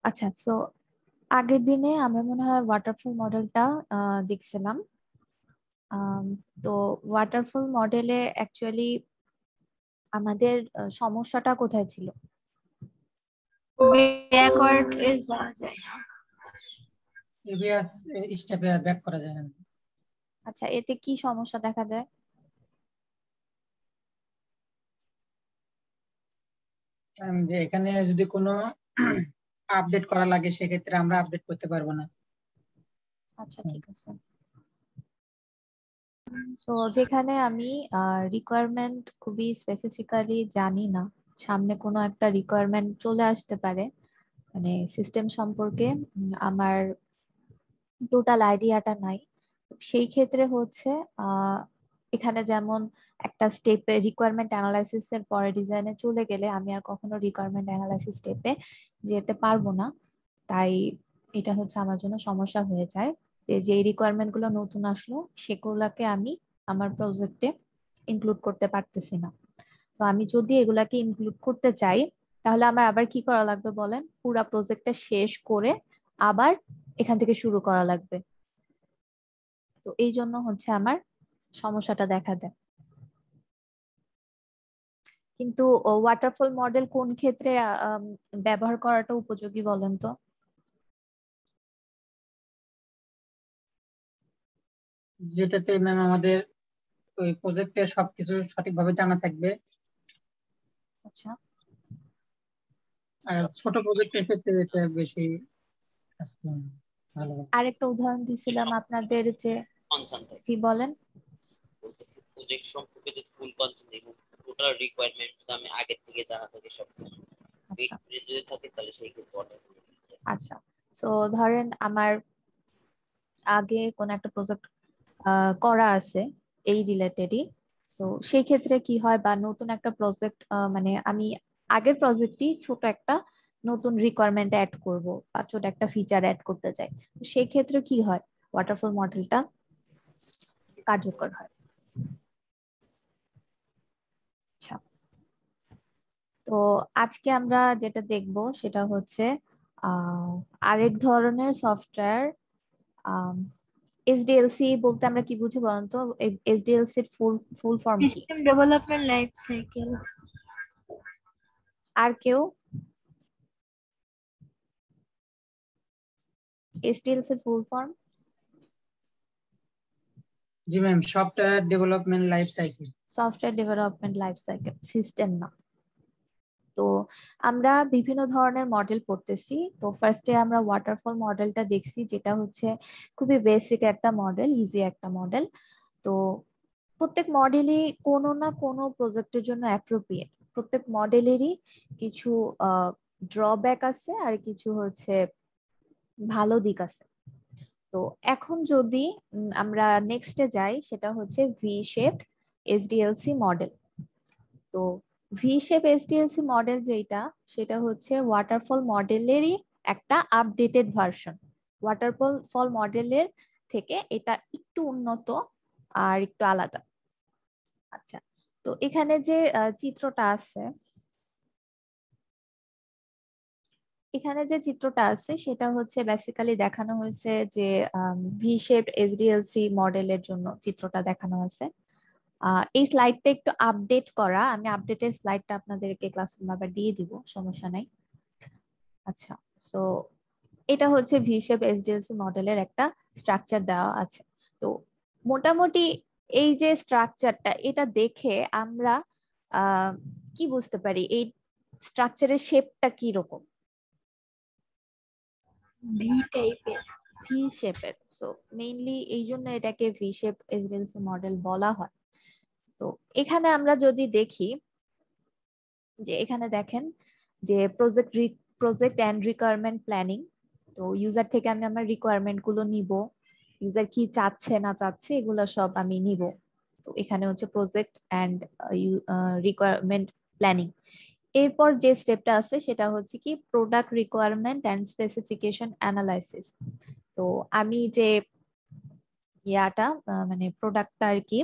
আচ্ছা, সো আগের দিনে আমরা মনে হয় ওয়াটারফল মডেলটা দেখছিলাম। আম, তো ওয়াটারফল মডেলে অ্যাকচুয়ালি আমাদের সমস্যাটা কোথায় ছিল? ব্যাকওয়ার্ড যাওয়া যায় না। প্রিভিয়াস স্টেপে ব্যাক করা যায় না। আচ্ছা, এতে কি সমস্যা দেখা যায়? যে এখানে যদি কোনো আপডেট করা লাগে সেক্ষেত্রে আমরা আপডেট করতে পারবো না। আচ্ছা, ঠিক আছে। তো যেখানে আমি রিকোয়ারমেন্ট খুবই স্পেসিফিক্যালি জানি না, সামনে কোনো একটা রিকোয়ারমেন্ট চলে আসতে পারে, মানে সিস্টেম সম্পর্কে আমার টোটাল আইডিয়াটা নাই, সেই ক্ষেত্রে হচ্ছে এখানে যেমন একটা স্টেপে রিকোয়ারমেন্ট অ্যানালাইসিস এর পরে ডিজাইনে চলে গেলে আমি আর কখনো রিকোয়ারমেন্ট অ্যানালাইসিস স্টেপে যেতে পারবো না। তাই এটা হচ্ছে আমার জন্য সমস্যা হয়ে যায় যে যে রিকোয়ারমেন্ট গুলো নতুন আসলো সেগুলাকে আমি আমার প্রজেক্টে ইনক্লুড করতে পারতেছি না। তো আমি যদি এগুলাকে ইনক্লুড করতে চাই তাহলে আমার আবার কি করা লাগবে বলেন? পুরো প্রজেক্টটা শেষ করে আবার এখান থেকে শুরু করা লাগবে। তো এই জন্য হচ্ছে আমার সমস্যাটা দেখা দেয়। কিন্তু ওয়াটারফল মডেল কোন ক্ষেত্রে ব্যবহার করাটা উপযোগী বলেন তো? যেটাতে ম্যাম আমাদের ওই প্রজেক্টের সবকিছু সঠিকভাবে জানা থাকবে। আচ্ছা, আর ছোট প্রজেক্টের ক্ষেত্রে এটা বেশি কাজ করে, ভালো হবে। আরেকটা উদাহরণ দিছিলাম আপনাদের যে, কনসার্ন থাকে জি বলেন। বলতেছি প্রজেক্ট সম্পর্কে যদি ফুল কনসার্ন এবং টোটাল রিকোয়ারমেন্ট আমি আগে থেকে জানা থাকে সবকিছু আচ্ছা এক্সপিরিয়েন্স যদি থাকে তাহলে সেই ক্ষেত্রে অর্ডার করতে আচ্ছা, তো ধরেন আমার আগে কোন একটা প্রজেক্ট করা আছে এই রিলেটেডই, তো সেই ক্ষেত্রে কি হয়, বা নতুন একটা প্রজেক্ট মানে আমি আগের প্রজেক্টই ছোট একটা নতুন রিকোয়ারমেন্ট অ্যাড করব বা ছোট একটা ফিচার অ্যাড করতে চাই, তো সেই ক্ষেত্রে কি হয়, ওয়াটারফল মডেলটা কার্যকর হয়। আচ্ছা, তো আজকে আমরা যেটা দেখব সেটা হচ্ছে আহ আরেক ধরনের সফটওয়্যার। এসডিএলসি বলতে আমরা কি বুঝি বলেন তো? এসডিএলসি এর ফুল ফুল ফর্ম কি? System development life cycle. আর কেউ? এসডিএলসি এর ফুল ফর্ম? জি ma'am, software development life cycle. Software development life cycle, system না। তো আমরা বিভিন্ন ধরনের মডেল পড়তেছি। তো ফার্স্টে আমরা ওয়াটারফল মডেলটা দেখছি, যেটা হচ্ছে খুবই বেসিক একটা মডেল, ইজি একটা মডেল। তো প্রত্যেক মডেলই কোনো না কোনো প্রজেক্টের জন্য অ্যাপ্রোপ্রিয়েট। প্রত্যেক মডেলেরই কিছু ড্রব্যাক আছে আর কিছু হচ্ছে ভালো দিক আছে। তো এখন যদি আমরা নেক্সটে যাই, সেটা হচ্ছে ভি শেপ এসডিএলসি মডেল। তো ভি শেপ এসডিএলসি মডেল যেটা, সেটা হচ্ছে ওয়াটারফল মডেলেরই একটা আপডেটেড ভার্সন। ওয়াটারফল ফল মডেলের থেকে এটা একটু উন্নত আর একটু আলাদা। আচ্ছা, তো এখানে যে চিত্রটা আছে, এখানে যে চিত্রটা আছে সেটা হচ্ছে বেসিক্যালি দেখানো হয়েছে যে ভি শেপ এসডিএলসি মডেলের জন্য চিত্রটা দেখানো হয়েছে। এই স্লাইডটা একটু আপডেট করা, আমি আপডেটের স্লাইডটা আপনাদেরকে ক্লাসরুমে আবার দিয়ে দিব, সমস্যা নাই। আচ্ছা, সো এটা হচ্ছে ভি শেপ এসডিএলসি মডেলের একটা স্ট্রাকচার দেওয়া আছে। তো মোটামুটি এই যে স্ট্রাকচারটা, এটা দেখে আমরা আহ কি বুঝতে পারি, এই স্ট্রাকচারের শেপটা কি রকম? ভি টাইপের। ভি শেপের। সো মেইনলি এই জন্য এটাকে ভি শেপ এসডিএলসি মডেল বলা হয়। তো এখানে আমরা যদি দেখি যে এখানে দেখেন যে প্রজেক্ট এন্ড রিকোয়ারমেন্ট প্ল্যানিং। তো ইউজার থেকে আমি আমার রিকোয়ারমেন্ট গুলো নিব, ইউজার কি চাচ্ছে না চাচ্ছে এগুলো সব আমি নিব। তো এখানে হচ্ছে প্রজেক্ট এন্ড রিকোয়ারমেন্ট প্ল্যানিং। এরপর যে স্টেপটা আছে সেটা হচ্ছে কি product requirement and specification analysis. তো আমি যে ইয়াটা মানে প্রোডাক্টটা আর কি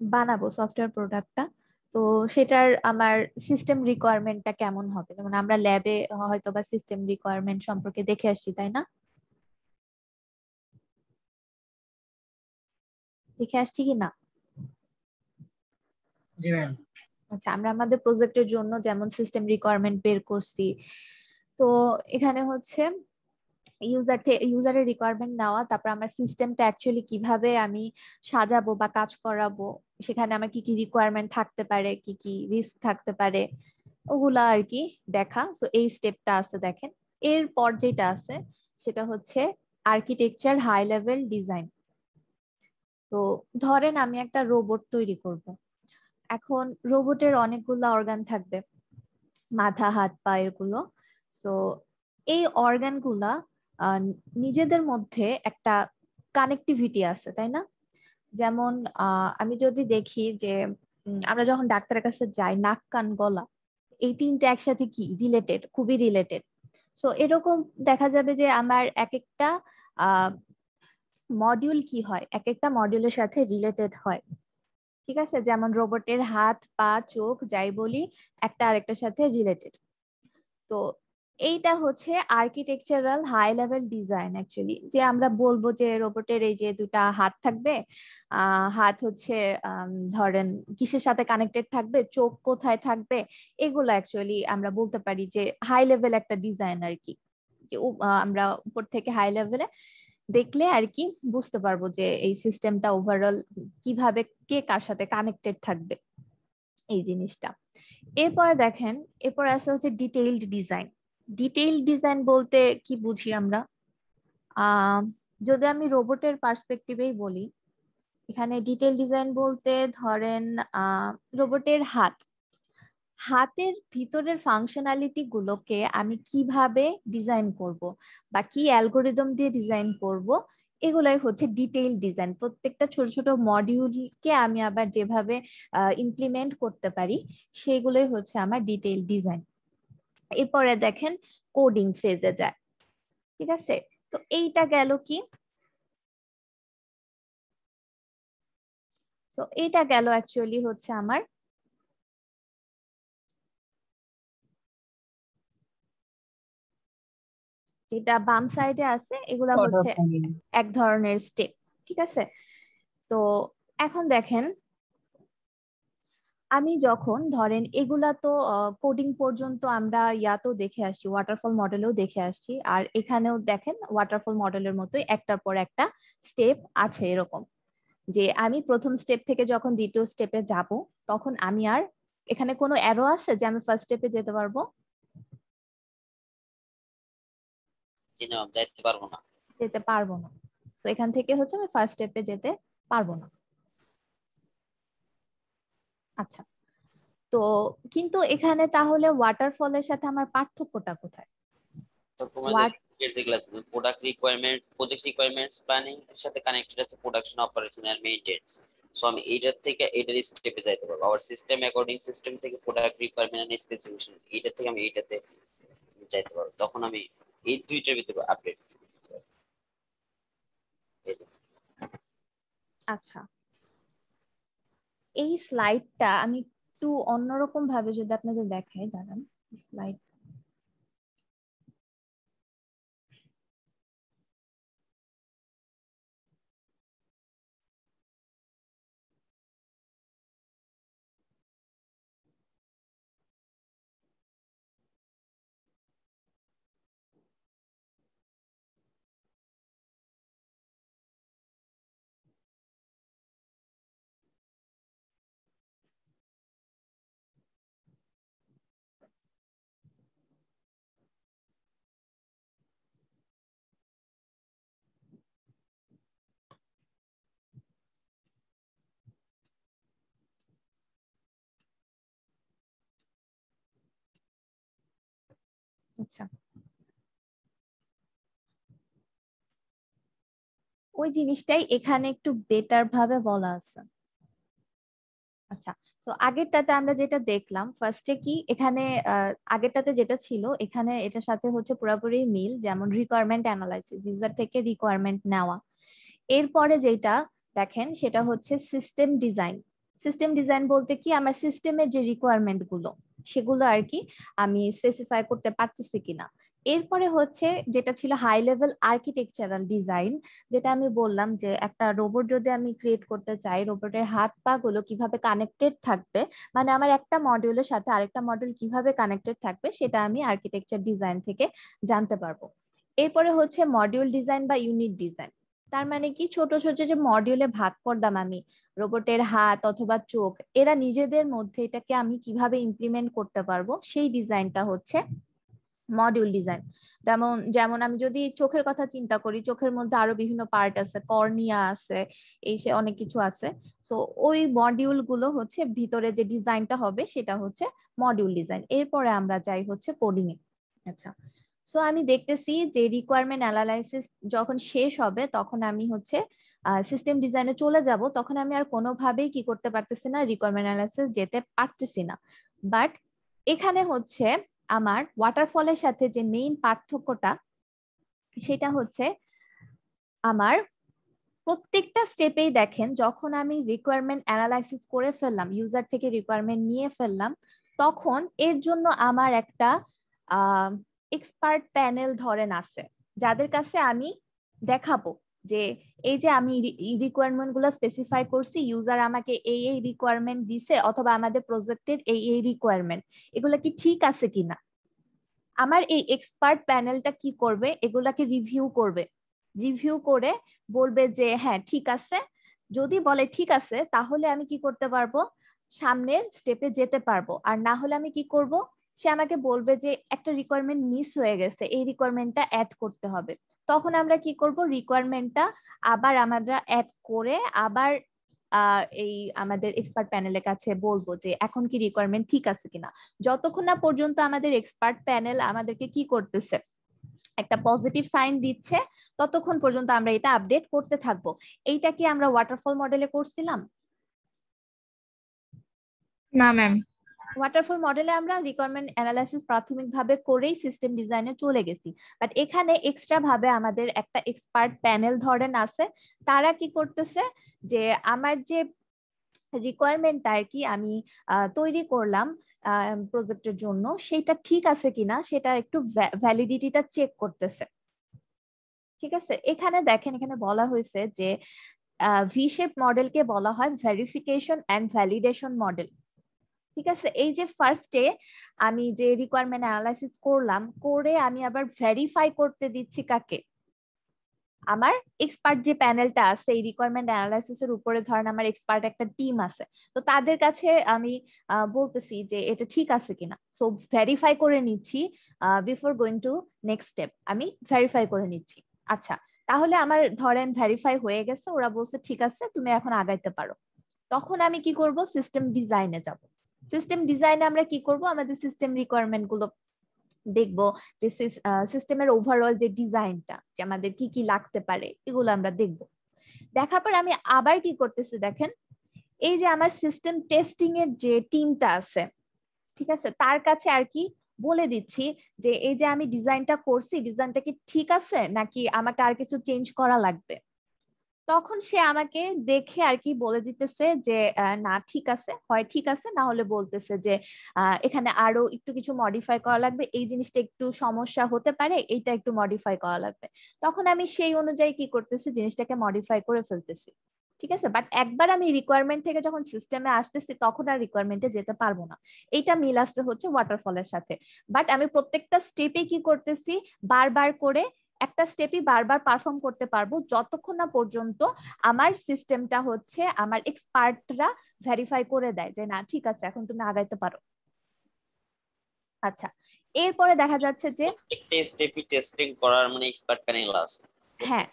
বানাবো, সফটওয়্যার প্রোডাক্টটা, তো সেটার আমার সিস্টেম রিকোয়ারমেন্টটা কেমন হবে, যেমন আমরা ল্যাবে হয়তো বা সিস্টেম রিকোয়ারমেন্ট সম্পর্কে দেখে আসছি, তাই না? দেখে আসছি কি না? জি ম্যাম। আচ্ছা, আমরা আমাদের প্রজেক্টের জন্য যেমন সিস্টেম রিকোয়ারমেন্ট বের করছি, তো এখানে হচ্ছে ইউজারের রিকোয়ারমেন্ট নেওয়া, তারপর আমার সিস্টেমটা অ্যাকচুয়ালি কিভাবে আমি সাজাবো বা কাজ করাবো, সেখানে আমার কি কি রিকোয়ারমেন্ট থাকতে পারে, কি কি রিস্ক থাকতে পারে, ওগুলা আর কি দেখা। তো এই স্টেপটা আছে দেখেন। এরপর যেটা আছে সেটা হচ্ছে আর্কিটেকচার হাই লেভেল ডিজাইন। তো ধরেন আমি একটা রোবট তৈরি করব। এখন রোবটের অনেকগুলো অর্গান থাকবে, মাথা, হাত, পা, এগুলো। তো এই অর্গান গুলা আহ, নিজেদের মধ্যে একটা কানেক্টিভিটি আছে, তাই না? যেমন আমি যদি দেখি যে আমরা যখন ডাক্তারের কাছে যাই, নাক, কান, গলা, এই তিনটা একসাথে কি রিলেটেড, খুবই রিলেটেড। সো এরকম দেখা যাবে যে আমার এক একটা মডিউল কি হয়, এক একটা মডিউলের সাথে রিলেটেড হয়। ঠিক আছে, যেমন রোবটের হাত, পা, চোখ যাই বলি, একটা আরেকটার সাথে রিলেটেড। তো এইটা হচ্ছে architectural high level design actually, যে আমরা বলবো যে রোবটের এই যে দুটা হাত থাকবে, হাত হচ্ছে ধরেন কিসের সাথে কানেক্টেড থাকবে, চোখ কোথায় থাকবে, এগুলো অ্যাকচুয়ালি আমরা বলতে পারি যে হাই লেভেল একটা ডিজাইন আর কি। যে আমরা উপর থেকে হাই লেভেলে দেখলে আর কি বুঝতে পারবো যে এই সিস্টেমটা ওভারঅল কিভাবে কে কার সাথে কানেক্টেড থাকবে, এই জিনিসটা। এরপরে দেখেন, এরপরে আছে হচ্ছে ডিটেইলড ডিজাইন। ডিটেইলড ডিজাইন বলতে কি বুঝি আমরা? আহ যদি আমি রোবটের পার্সপেক্টিভেই বলি, এখানে ডিটেইল ডিজাইন বলতে ধরেন রোবটের হাত, হাতের ভিতরের ফাংশনালিটি গুলোকে আমি কিভাবে ডিজাইন করব বা কি অ্যালগোরিদম দিয়ে ডিজাইন করব, এগুলাই হচ্ছে ডিটেইল ডিজাইন। প্রত্যেকটা ছোট ছোট মডিউলকে আমি আবার যেভাবে ইমপ্লিমেন্ট করতে পারি, সেগুলোই হচ্ছে আমার ডিটেইল ডিজাইন। এরপরে দেখেন কোডিং ফেজে যায়। ঠিক আছে, তো এইটা গেল কি, তো এইটা গেল অ্যাকচুয়ালি হচ্ছে আমার যেটা বাম সাইডে আছে, এগুলা অর্ডার হচ্ছে ফর্মিং। এক ধরনের স্টেপ। ঠিক আছে, তো এখন দেখেন আমি যখন ধরেন এগুলা তো কোডিং পর্যন্ত আমরা ইয়াতেও দেখে আসছি, ওয়াটারফল মডেলেও দেখে আসছি, আর এখানেও দেখেন ওয়াটারফল মডেলের মতোই একটার পর একটা স্টেপ আছে এরকম, যে আমি প্রথম স্টেপ থেকে যখন দ্বিতীয় স্টেপে যাব, তখন আমি আর এখানে কোনো অ্যারো আছে যে আমি ফার্স্ট স্টেপে যেতে পারবো? জি না ম্যাম, যাইতে পারবো না। যেতে পারবো না। তো এখান থেকে হচ্ছে আমি ফার্স্ট স্টেপে যেতে পারবো না। আচ্ছা, তো কিন্তু এখানে তাহলে ওয়াটারফলের সাথে আমার পার্থক্যটা কোথায়? তো তোমাদের ওয়াট যেগুলো আছে product requirement, project requirements planning এর সাথে কানেক্টেড আছে production, operation and maintenance. So আমি এইটার থেকে এইটার স্টেপে যাইতে পারবো, আবার সিস্টেম অ্যাকর্ডিং সিস্টেম থেকে প্রোডাক্ট রিকোয়ারমেন্ট এন্ড স্পেসিফিকেশন, এইটা থেকে আমি এইটাতে যাইতে পারবো। তখন আমি এই দুইটার ভিতরে আপডেট। আচ্ছা, এই স্লাইডটা আমি একটু অন্যরকম ভাবে যদি আপনাদের দেখাই, দাঁড়ান। স্লাইড, আচ্ছা, ওই জিনিসটাই এখানে একটু বেটার ভাবে বলা আছে। আচ্ছা, তো আগেরটাতে আমরা যেটা দেখলাম ফার্স্টে কি, এখানে আগেরটাতে যেটা ছিল এখানে এটার সাথে হচ্ছে পুরোপুরি মিল, যেমন রিকোয়ারমেন্ট অ্যানালাইসিস, ইউজার থেকে রিকোয়ারমেন্ট নেওয়া। এরপরে যেটা দেখেন সেটা হচ্ছে সিস্টেম ডিজাইন। সিস্টেম ডিজাইন বলতে কি আমার সিস্টেমের যে রিকোয়ারমেন্ট গুলো সেগুলো আর কি আমি স্পেসিফাই করতে পারতেছি কিনা। এরপরে হচ্ছে যেটা ছিল হাই লেভেল আর্কিটেকচারাল ডিজাইন, যেটা আমি বললাম যে একটা রোবট যদি আমি ক্রিয়েট করতে চাই, রোবটের হাত পা গুলো কিভাবে কানেক্টেড থাকবে, মানে আমার একটা মডিউলের সাথে আরেকটা মডিউল কিভাবে কানেক্টেড থাকবে সেটা আমি আর্কিটেকচার ডিজাইন থেকে জানতে পারবো। এরপরে হচ্ছে মডিউল ডিজাইন বা ইউনিট ডিজাইন, তার মানে কি ছোট ছোট যে মডিউলে ভাগ করলাম আমি রোবটের হাত অথবা চোখ, এরা নিজেদের মধ্যে এটাকে আমি কিভাবে ইমপ্লিমেন্ট করতে পারবো সেই ডিজাইনটা হচ্ছে মডিউল ডিজাইন। যেমন যেমন আমি যদি চোখের কথা চিন্তা করি, চোখের মধ্যে আরো বিভিন্ন পার্ট আছে, কর্নিয়া আছে, এই সে অনেক কিছু আছে। তো ওই মডিউল গুলো হচ্ছে ভিতরে যে ডিজাইনটা হবে সেটা হচ্ছে মডিউল ডিজাইন। এরপরে আমরা যাই হচ্ছে কোডিং এ। আচ্ছা, সো আমি দেখতেছি যে রিকোয়ারমেন্ট অ্যানালাইসিস যখন শেষ হবে তখন আমি হচ্ছে সিস্টেম ডিজাইনে চলে যাব, তখন আমি আর কোনোভাবেই কি করতে পারতেছি না, রিকোয়ারমেন্ট অ্যানালাইসিস যেতে পারতেছি না। বাট এখানে হচ্ছে আমার ওয়াটারফলের সাথে যে মেইন পার্থক্যটা সেটা হচ্ছে আমার প্রত্যেকটা স্টেপেই দেখেন যখন আমি রিকোয়ারমেন্ট অ্যানালাইসিস করে ফেললাম, ইউজার থেকে রিকোয়ারমেন্ট নিয়ে ফেললাম, তখন এর জন্য আমার একটা এক্সপার্ট প্যানেল ধরেন আছে, যাদের কাছে আমি দেখাবো যে এই যে আমি রিকোয়ারমেন্ট গুলো স্পেসিফাই করছি, ইউজার আমাকে এই এই রিকোয়ারমেন্ট দিছে অথবা আমাদের প্রজেক্টের এই এই রিকোয়ারমেন্ট, এগুলো কি ঠিক আছে কিনা। আমার এই এক্সপার্ট প্যানেলটা কি করবে, এগুলাকে রিভিউ করবে, রিভিউ করে বলবে যে হ্যাঁ ঠিক আছে। যদি বলে ঠিক আছে তাহলে আমি কি করতে পারবো, সামনের স্টেপে যেতে পারবো। আর না হলে আমি কি করব, সে আমাকে বলবে যে একটা রিকোয়ারমেন্ট মিস হয়ে গেছে, এই রিকোয়ারমেন্টটা অ্যাড করতে হবে। তখন আমরা কি করব, রিকোয়ারমেন্টটা আবার আমরা অ্যাড করে আবার এই আমাদের এক্সপার্ট প্যানেলের কাছে বলবো যে এখন কি রিকোয়ারমেন্ট ঠিক আছে কিনা। যতক্ষণ না পর্যন্ত আমাদের এক্সপার্ট প্যানেল আমাদেরকে কি করতেছে, একটা পজিটিভ সাইন দিচ্ছে, ততক্ষণ পর্যন্ত আমরা এটা আপডেট করতে থাকবো। এইটা কি আমরা ওয়াটারফল মডেলে করছিলাম? না ম্যাম। ওয়াটারফল মডেলে আমরা রিকোয়ারমেন্ট অ্যানালাইসিস প্রাথমিকভাবে করেই সিস্টেম ডিজাইনে চলে গেছি, বাট এখানে এক্সট্রা ভাবে আমাদের একটা এক্সপার্ট প্যানেল ধরেন আছে, তারা কি করতেছে যে আমার যে রিকোয়ারমেন্টটা আর কি আমি তৈরি করলাম প্রজেক্টের জন্য, সেটা ঠিক আছে কিনা সেটা একটু ভ্যালিডিটিটা চেক করতেছে। ঠিক আছে, এখানে দেখেন এখানে বলা হয়েছে যে ভি শেপ মডেলকে বলা হয় ভেরিফিকেশন এন্ড ভ্যালিডেশন মডেল। ঠিক আছে, এই যে ফার্স্টে আমি যে রিকোয়ারমেন্ট অ্যানালাইসিস করলাম, করে আমি আবার ভেরিফাই করতে দিচ্ছি কাকে, আমার এক্সপার্ট যে প্যানেলটা আছে এই রিকোয়ারমেন্ট অ্যানালাইসিস এর উপরে ধরেন আমার এক্সপার্ট একটা টিম আছে, তো তাদের কাছে আমি বলতেছি যে এটা ঠিক আছে কিনা। সো ভেরিফাই করে নিচ্ছি before going to next step, আমি ভেরিফাই করে নিচ্ছি। আচ্ছা, তাহলে আমার ধরেন ভেরিফাই হয়ে গেছে, ওরা বলছে ঠিক আছে তুমি এখন আগাইতে পারো। তখন আমি কি করব, সিস্টেম ডিজাইনে যাব। সিস্টেম ডিজাইনে আমরা কি করব, আমাদের সিস্টেম রিকোয়ারমেন্ট গুলো দেখবো, যে সিস্টেমের ওভারঅল যে ডিজাইনটা, যে আমাদের কি কি লাগতে পারে এগুলো আমরা দেখবো। দেখার পর আমি আবার কি করতেছি দেখেন, এই যে আমার সিস্টেম টেস্টিং এর যে টিমটা আছে, ঠিক আছে, তার কাছে আর কি বলে দিচ্ছি যে এই যে আমি ডিজাইনটা করছি, ডিজাইনটা কি ঠিক আছে নাকি আমাকে আর কিছু চেঞ্জ করা লাগবে। তখন সে আমাকে দেখে আর কি বলে দিতেছে যে না ঠিক আছে, হয় ঠিক আছে, না হলে বলতেছে যে এখানে আরো একটু কিছু মডিফাই করা লাগবে, এই জিনিসটা একটু সমস্যা হতে পারে, এইটা একটু মডিফাই করা লাগবে। তখন আমি সেই অনুযায়ী কি করতেছি, জিনিসটাকে মডিফাই করে ফেলতেছি। ঠিক আছে, বাট একবার আমি রিকোয়ারমেন্ট থেকে যখন সিস্টেমে আসতেছি তখন আর রিকোয়ারমেন্টে যেতে পারবো না। এইটা মিল আসতে হচ্ছে ওয়াটারফলের সাথে। বাট আমি প্রত্যেকটা স্টেপে কি করতেছি, বারবার করে একটা স্টেপই বারবার পারফর্ম করতে পারবো যতক্ষণ না পর্যন্ত আমার সিস্টেমটা হচ্ছে আমার এক্সপার্টরা ভেরিফাই করে দেয় যে না ঠিক আছে এখন তুমি আগাইতে পারো। আচ্ছা, এরপরে দেখা যাচ্ছে যে একটা স্টেপই টেস্টিং করার মানে এক্সপার্ট প্যানেল আছে। হ্যাঁ,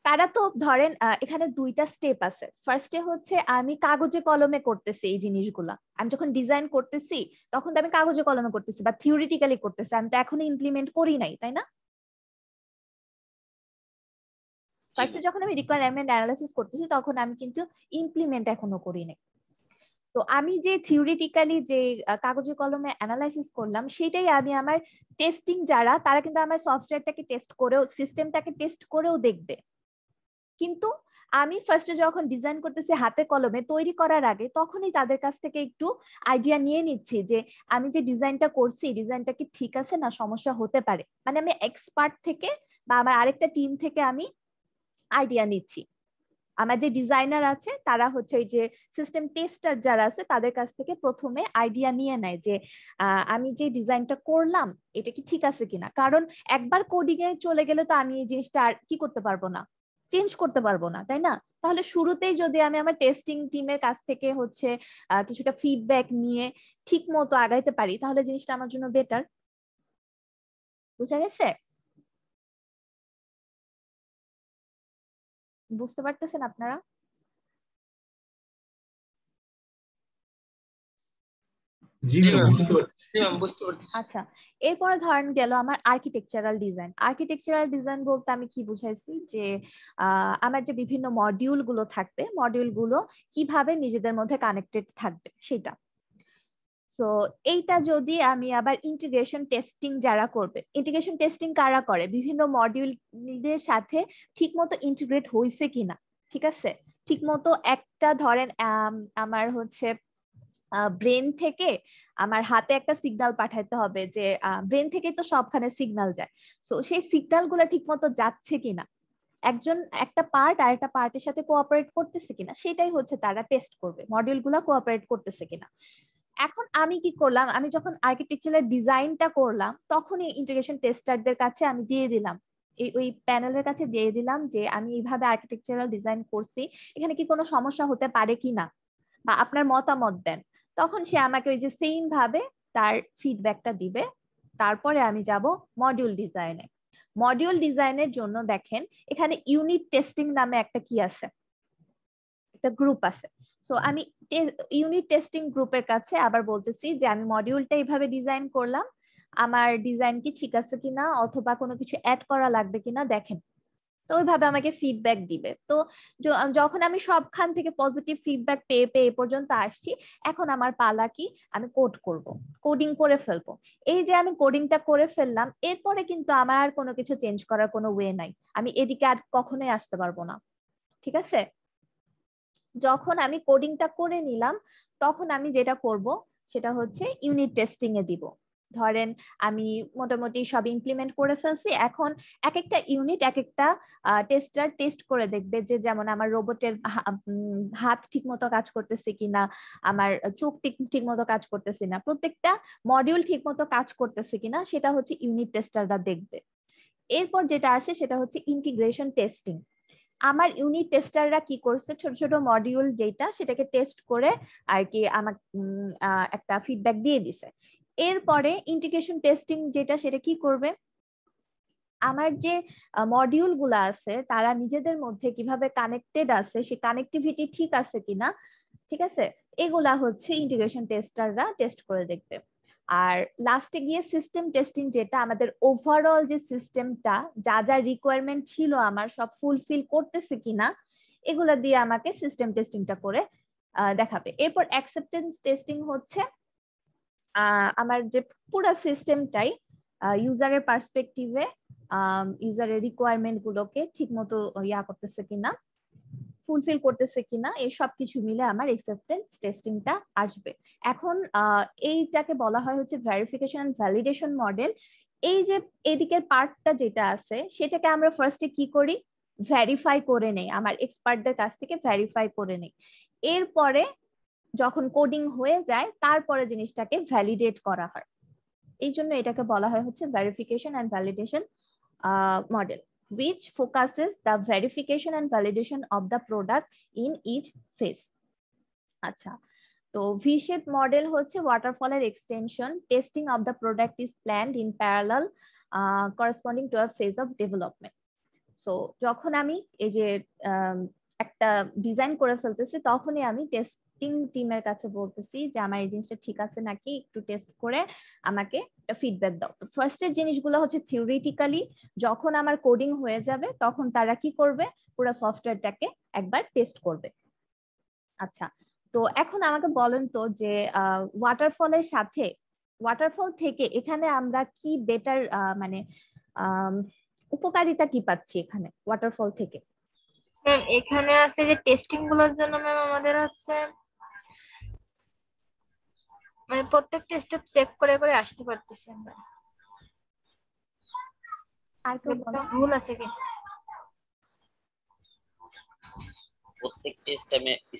তারা তো ধরেন এখানে দুইটা স্টেপ আছে। ফার্স্টে হচ্ছে আমি কাগজে কলমে করতেছি এই জিনিসগুলা, আমি যখন ডিজাইন করতেছি তখন তো আমি কাগজে কলমে করতেছি বা থিওরিটিক্যালি করতেছি, আমি তো এখনো ইমপ্লিমেন্ট করি নাই, তাই না? ফার্স্টে যখন আমি রিকোয়ারমেন্ট অ্যানালাইসিস করতেছি তখন আমি কিন্তু ইমপ্লিমেন্ট এখনো করি নাই। তো আমি যে থিওরিটিক্যালি যে কাগজে কলমে অ্যানালাইসিস করলাম সেটাই আমি আমার টেস্টিং যারা, তারা কিন্তু আমার সফটওয়্যারটাকে টেস্ট করেও, সিস্টেমটাকে টেস্ট করেও দেখবে। কিন্তু আমি ফার্স্টে যখন ডিজাইন করতেছি হাতে কলমে তৈরি করার আগে, তখনই তাদের কাছ থেকে একটু আইডিয়া নিয়ে নিচ্ছি যে আমি যে ডিজাইনটা করছি ডিজাইনটা কি ঠিক আছে না সমস্যা হতে পারে, মানে আমি এক্সপার্ট থেকে বা আমার আরেকটা টিম থেকে আমি আইডিয়া নিচ্ছি। আমার যে ডিজাইনার আছে তারা হচ্ছে ওই যে সিস্টেম টেস্টার যারা আছে তাদের কাছ থেকে প্রথমে আইডিয়া নিয়ে নেয় যে আমি যে ডিজাইনটা করলাম এটা কি ঠিক আছে কিনা, কারণ একবার কোডিং এ চলে গেলে তো আমি এই জিনিসটা আর কি করতে পারবো না, চেঞ্জ করতে পারবো না, তাই না? তাহলে শুরুতেই যদি আমি আমার টেস্টিং টিমের কাছ থেকে হচ্ছে কিছুটা ফিডব্যাক নিয়ে ঠিক মতো আগাইতে পারি তাহলে জিনিসটা আমার জন্য বেটার। বুঝা গেছে? বুঝতে পারতেছেন আপনারা? জি ম্যাম, বুঝতে পারছি। আচ্ছা, এরপরে ধরেন গেল আমার আর্কিটেকচারাল ডিজাইন। আর্কিটেকচারাল ডিজাইন বলতে আমি কি বুঝাইছি যে আমার যে বিভিন্ন মডিউল গুলো থাকবে, মডিউল গুলো কিভাবে নিজেদের মধ্যে কানেক্টেড থাকবে সেটা। তো এইটা যদি আমি আবার ইন্টিগ্রেশন টেস্টিং যারা করবে, ইন্টিগ্রেশন টেস্টিং কারা করে, বিভিন্ন মডিউলদের সাথে ঠিকমতো ইন্টিগ্রেট হয়েছে কিনা, ঠিক আছে, ঠিকমতো একটা ধরেন আমার হচ্ছে ব্রেন থেকে আমার হাতে একটা সিগন্যাল পাঠাইতে হবে, যে ব্রেন থেকে তো সবখানে সিগন্যাল যায়, তো সেই সিগন্যাল গুলা ঠিক মতো যাচ্ছে কিনা, একজন একটা পার্ট আর একটা পার্টের সাথে কোঅপারেট করতেছে কিনা, সেটাই হচ্ছে তারা টেস্ট করবে, মডিউল গুলা কোঅপারেট করতেছে কিনা। এখন আমি কি করলাম, আমি যখন আর্কিটেকচারাল ডিজাইনটা করলাম তখনই ইন্টিগ্রেশন টেস্টারদের কাছে আমি দিয়ে দিলাম, ওই প্যানেলের কাছে দিয়ে দিলাম যে আমি এইভাবে আর্কিটেকচারাল ডিজাইন করছি, এখানে কি কোনো সমস্যা হতে পারে কিনা বা আপনার মতামত দেন। তখন সে আমাকে ওই যে সেম ভাবে তার ফিডব্যাকটা দিবে। তারপরে আমি যাব মডিউল ডিজাইনে। মডিউল ডিজাইনের জন্য দেখেন এখানে ইউনিট টেস্টিং নামে একটা কি আছে, একটা গ্রুপ আছে। সো আমি ইউনিট টেস্টিং গ্রুপের কাছে আবার বলতেছি যে আমি মডিউলটা এইভাবে ডিজাইন করলাম, আমার ডিজাইন কি ঠিক আছে কিনা অথবা কোনো কিছু অ্যাড করা লাগবে কিনা দেখেন। তো ওইভাবে আমাকে ফিডব্যাক দিবে। তো যখন আমি সবখান থেকে পজিটিভ ফিডব্যাক পেয়ে পেয়ে এ পর্যন্ত আসছি, এখন আমার পালা কি, আমি কোড করব, কোডিং করে ফেলবো। এই যে আমি কোডিংটা করে ফেললাম, এরপরে কিন্তু আমার আর কোনো কিছু চেঞ্জ করার কোনো ওয়ে নাই, আমি এদিকে আর কখনোই আসতে পারবো না, ঠিক আছে? যখন আমি কোডিংটা করে নিলাম তখন আমি যেটা করব সেটা হচ্ছে ইউনিট টেস্টিং এ দিব। ধরেন আমি মোটামুটি সব ইমপ্লিমেন্ট করে ফেলছি, এখন এক একটা ইউনিট এক একটা টেস্টার টেস্ট করে দেখবে, যে যেমন আমার রোবটের হাত ঠিক মতো কাজ করতেছে কিনা, আমার চোখ ঠিক মতো কাজ করতেছে না, প্রত্যেকটা মডিউল ঠিক মতো কাজ করতেছে কিনা, সেটা হচ্ছে ইউনিট টেস্টাররা দেখবে। এরপর যেটা আসে সেটা হচ্ছে ইন্টিগ্রেশন টেস্টিং। আমার ইউনিট টেস্টাররা কি করছে, ছোট ছোট মডিউল যেটা সেটাকে টেস্ট করে আর কি আমার একটা ফিডব্যাক দিয়ে দিছে। এরপরে ইন্টিগ্রেশন টেস্টিং যেটা সেটা কি করবে, আমার যে মডিউল গুলা আছে তারা নিজেদের মধ্যে কিভাবে কানেক্টেড আছে, সেই কানেক্টিভিটি ঠিক আছে কিনা, ঠিক আছে, এগুলা হচ্ছে ইন্টিগ্রেশন টেস্টাররা টেস্ট করে দেখবে। আর লাস্টে গিয়ে সিস্টেম টেস্টিং, যেটা আমাদের ওভারঅল যে সিস্টেমটা যা যা রিকোয়ারমেন্ট ছিল আমার সব ফুলফিল করতেছে কিনা, এগুলা দিয়ে আমাকে সিস্টেম টেস্টিংটা করে দেখাবে। এরপর অ্যাকসেপ্টেন্স টেস্টিং হচ্ছে আমার যে পুরো সিস্টেমটাই ইউজারের পার্সপেক্টিভে ইউজারের রিকোয়ারমেন্ট গুলোকে ঠিকমতো ইয়া করতেছে কিনা, ফুলফিল করতেছে কিনা, এই সব কিছু মিলে আমার অ্যাকসেপ্টেন্স টেস্টিংটা আসবে। এখন এইটাকে বলা হয় হচ্ছে ভেরিফিকেশন এন্ড ভ্যালিডেশন মডেল। এই যে এদিকের পার্টটা যেটা আছে সেটাকে আমরা ফার্স্টে কি করি, ভেরিফাই করে নেই, আমার এক্সপার্টদের কাছ থেকে ভেরিফাই করে নেই। এরপরে যখন কোডিং হয়ে যায় তারপরে জিনিসটাকে ভ্যালিডেট করা হয়। এই জন্য এটাকে বলা হয় হচ্ছে verification and validation model, which focuses the verification and validation of the product in each phase. আচ্ছা, তো V-shaped মডেল হচ্ছে ওয়াটারফলের extension, testing of the product is planned in parallel corresponding to a phase of development. So যখন আমি এই যে একটা design করে ফেলতেছি তখনই আমি টেস্টিং টিমের কাছে বলতেছি যে আমার এই জিনিসটা ঠিক আছে নাকি একটু টেস্ট করে আমাকে একটা ফিডব্যাক দাও। তো ফার্স্টের জিনিসগুলো হচ্ছে থিওরিটিক্যালি, যখন আমার কোডিং হয়ে যাবে তখন তারা কি করবে, পুরো সফটওয়্যারটাকে একবার টেস্ট করবে। আচ্ছা, তো এখন আমাকে বলেন তো যে ওয়াটারফলের সাথে, ওয়াটারফল থেকে এখানে আমরা কি বেটার মানে উপকারিতা কি পাচ্ছি এখানে ওয়াটারফল থেকে? ম্যাম এখানে আছে যে টেস্টিং গুলোর জন্য ম্যাম আমাদের আছে মানে প্রত্যেকটা স্টেপ চেক করে করে আসতে পারতেছি আমরা। আর কেউ বলো? ভুল আছে কি? প্রত্যেকটা